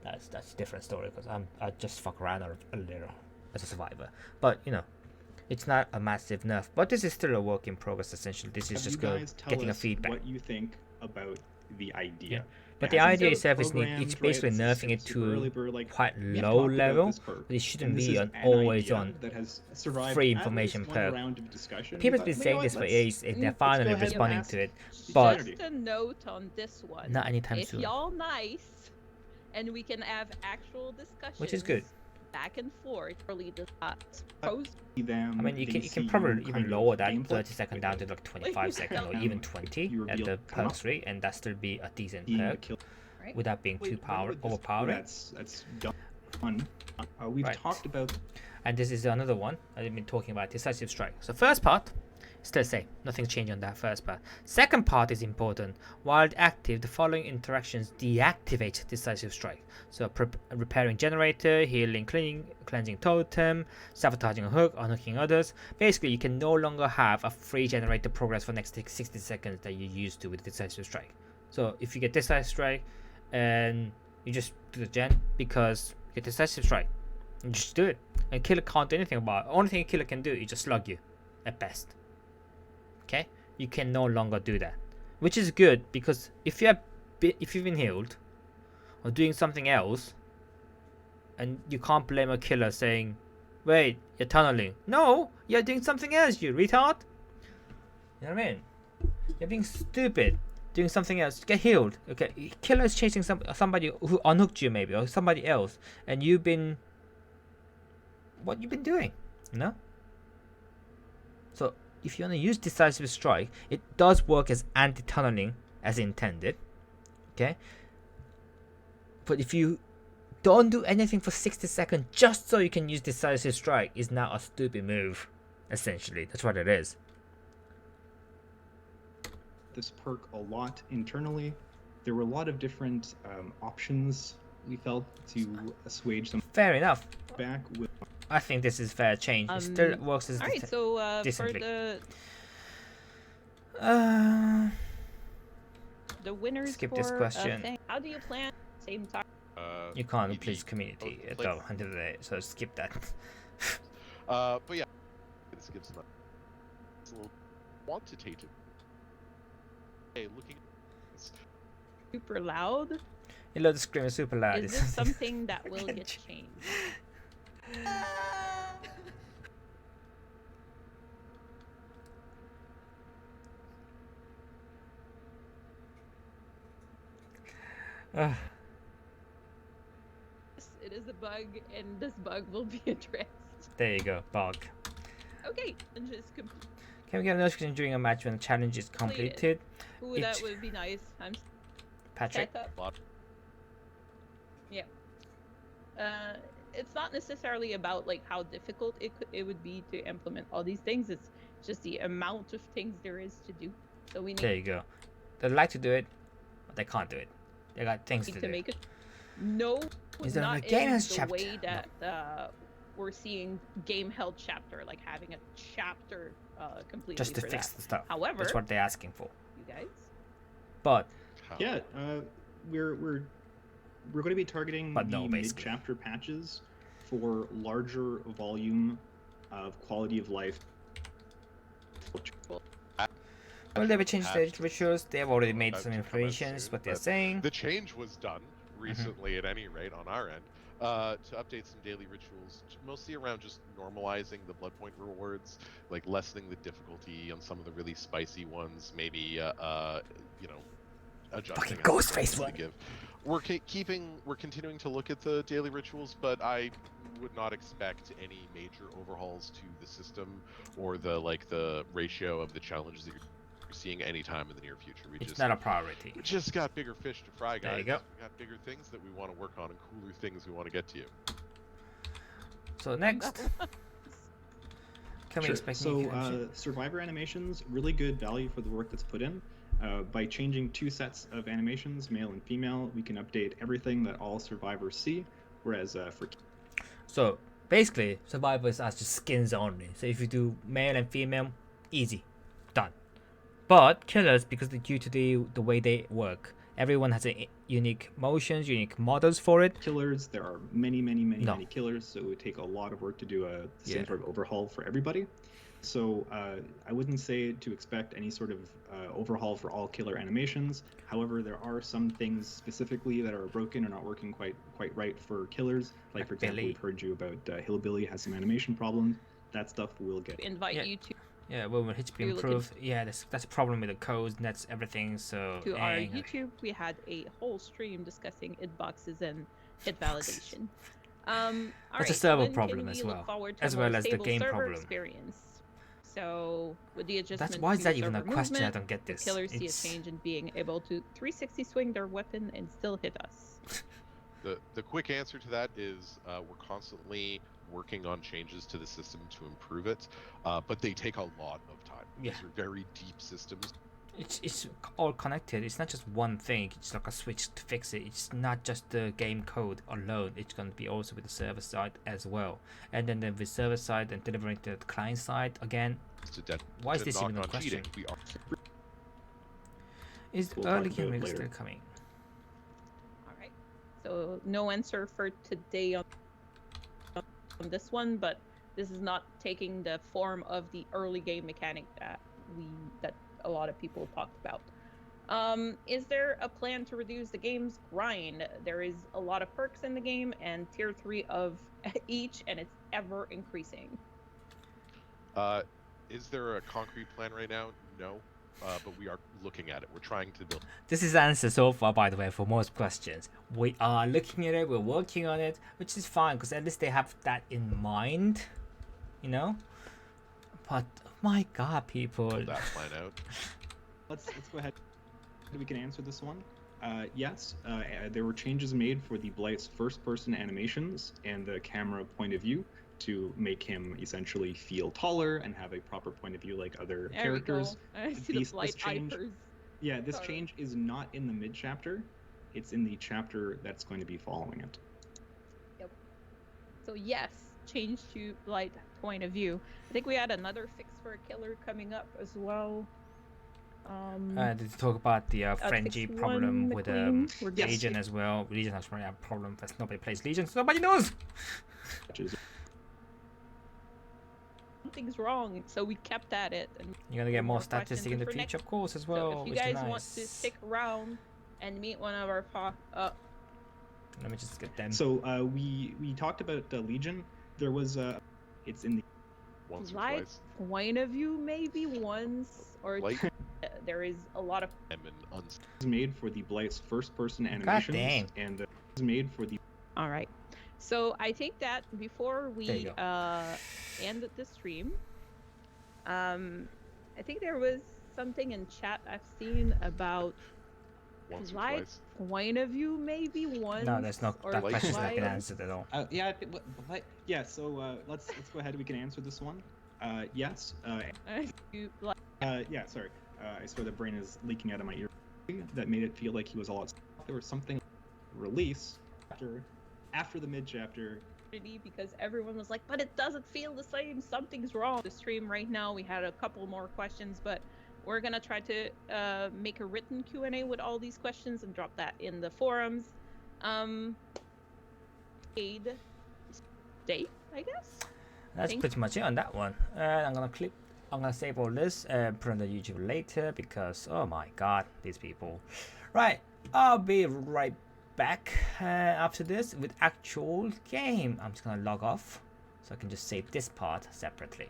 that's a different story because I just fuck around a little as a survivor. But you know, it's not a massive nerf. But this is still a work in progress. Essentially, this is have just you guys tell getting a us feedback. what you think about the idea. Yeah. But It the hasn't idea been itself is programmed, it's right? basically It's nerfing it super early, to but we're like, quite we low talked about level. this perk, It shouldn't and this be is an an always idea on that has survived free at information least one perk. round of discussion. People We have been thought, saying you know this what, for let's- ages, and they're let's go finally ahead and responding ask to it. the But community. Just a note on this one. not anytime If soon. y'all nice, and we can have actual discussions. Which is good. back and forth, really the pros. Them, I mean, you they can see probably you even kind of lower that gameplay. 30 second down to like 25 second or even 20 You at reveal the come perks up. rate, and that still be a decent Being a perk kill. Right? without being too overpowering. That's done. We've Right. talked about. And this is another one I've been talking about, decisive strike. So first part, still same, nothing changed on that first part. Second part is important. While active, the following interactions deactivate decisive strike. So repairing generator, healing, cleansing totem, sabotaging a hook, unhooking others. Basically, you can no longer have a free generator progress for next 60 seconds that you used to with decisive strike. So if you get decisive strike and you just do the gen because you get decisive strike, you just do it. And killer can't do anything about it. Only thing a killer can do is just slug you at best. Okay, you can no longer do that, which is good because if you've been healed or doing something else, and you can't blame a killer saying, "Wait, you're tunneling." No, you're doing something else, you retard. You know what I mean? You're being stupid, doing something else. Get healed. Okay, killer is chasing somebody who unhooked you maybe or somebody else, and you've been. What you've been doing, you know? So if you want to use decisive strike, it does work as anti-tunneling as intended, okay? But if you don't do anything for 60 seconds just so you can use decisive strike, is now a stupid move. Essentially, that's what it is. This perk a lot internally. There were a lot of different options we felt to assuage some Fair enough. back with. I think this is fair change. It still works as Alright, so for decently. the winners Skip for this question. thing, how do you plan same time? You can't DBD. please community Oh, though end of the day, so skip that. But yeah, this gives them a little quantitative. Hey, looking at this, Super loud? You love the screaming super loud. Is this something that will get changed? It is a bug, and this bug will be addressed. There you go, bug. Okay, and just Can we get a notification during a match when the challenge is completed? ooh, that would be nice. I'm Patrick? set up. Yeah. It's not necessarily about like how difficult it would be to implement all these things. It's just the amount of things there is to do. So we There need you go. They'd like to do it, but they can't do it. They got things to to do. make it. No, Is there not a game in has the chapter? way that we're seeing game held chapter, like having a chapter completely Just to for fix that. the stuff. However, That's what they're asking for. you guys, But how- Yeah, we're going to be targeting But the no, basically. mid-chapter patches for larger volume of quality of life. well, they've changed their rituals. They've already made About some to come out informations. soon, What they're but saying. The change was done recently, at any rate, on our end, to update some daily rituals, mostly around just normalizing the blood point rewards, like lessening the difficulty on some of the really spicy ones, maybe, you know, adjusting Fucking how much Ghostface points one. we give. We're continuing to look at the daily rituals, but I would not expect any major overhauls to the system or the ratio of the challenges that you're seeing anytime in the near future. It's not a priority. We just got bigger fish to fry, guys. There you go. We got bigger things that we want to work on and cooler things we want to get to you. So next, can we expect new So connection? survivor animations, really good value for the work that's put in. By changing 2 sets of animations, male and female, we can update everything that all survivors see. Whereas for So basically, survivors are just skins only. So if you do male and female, easy, done. But killers, because due to the way they work, everyone has a unique motions, unique models for it. killers, there are many No. killers, so it would take a lot of work to do the same Yeah. sort of overhaul for everybody. So I wouldn't say to expect any sort of overhaul for all killer animations. However, there are some things specifically that are broken or not working quite right for killers. Like for example, Billy. we've heard you about Hillbilly has some animation problems. That stuff will get. invite Yeah. you to Yeah, well, when HP You're looking- improve, yeah, that's a problem with the codes, and that's everything. So our okay. YouTube. We had a whole stream discussing hitboxes and hit validation. That's a alright, server when can problem we as look well, forward to as a well more as the stable game server problem. experience? So, with the adjustment That's why is to that even a server question? I movement, don't get will this. killers see a It's change in being able to 360 swing their weapon and still hit us? The quick answer to that is we're constantly working on changes to the system to improve it, but they take a lot of time. Yeah. These are very deep systems. it's all connected. It's not just one thing. It's like a switch to fix it. It's not just the game code alone. It's going to be also with the server side as well. And then with server side and delivering to the client side again. To dead. Why is to this knock even a on question? cheating. We are Is We'll early talk game about it mix later. still coming? Alright. So, no answer for today on this one, but this is not taking the form of the early game mechanic that a lot of people talked about. Is there a plan to reduce the game's grind? There is a lot of perks in the game and tier 3 of each, and it's ever increasing. Is there a concrete plan right now? No, but we are looking at it. We're trying to build. This is the answer so far, by the way, for most questions. We are looking at it, we're working on it, which is fine, because at least they have that in mind, you know? But, my god, people. Build that plan out. Let's go ahead. We can answer this one. Yes, there were changes made for the Blight's first-person animations and the camera point of view to make him essentially feel taller and have a proper point of view like other There characters. we go. I see the This blight change- eyebrows. Yeah, this Sorry. change is not in the mid-chapter. It's in the chapter that's going to be following it. So yes, change to blight point of view. I think we had another fix for a killer coming up as well. Did you talk about the Frenzy fix problem one, with McLean. We're Yes. Legion as well? Legion has probably a problem because nobody plays Legion, so nobody knows! Which is Something's wrong, so we kept at it. And You're gonna get more questions statistics in the for future, next- of course, as well. so if you which is guys want nice. to stick around and meet one of our Let me just get them. so we talked about Legion. There was it's in the Once or blight twice. point of view, maybe once or Like there is a lot of and uns. made for the Blight's first-person animations dang. and is made for the All right. So I think that before There you we go. end the stream, I think there was something in chat I've seen about Once or blight twice. point of view, maybe once. No, there's not. or That Like question's not been twice. answered at all. yeah, yeah. So let's go ahead. We can answer this one. Yes. Yeah. Sorry. I swear the brain is leaking out of my ear. That made it feel like he was a lot. There was something release after the mid chapter. Because everyone was like, but it doesn't feel the same. Something's wrong. The stream right now, we had a couple more questions, but we're gonna try to make a written Q&A with all these questions and drop that in the forums. Date, I guess. That's Thank- pretty much it on that one. I'm gonna save all this and put on the YouTube later because oh my god, these people. Right, I'll be right back after this with actual game. I'm just gonna log off so I can just save this part separately.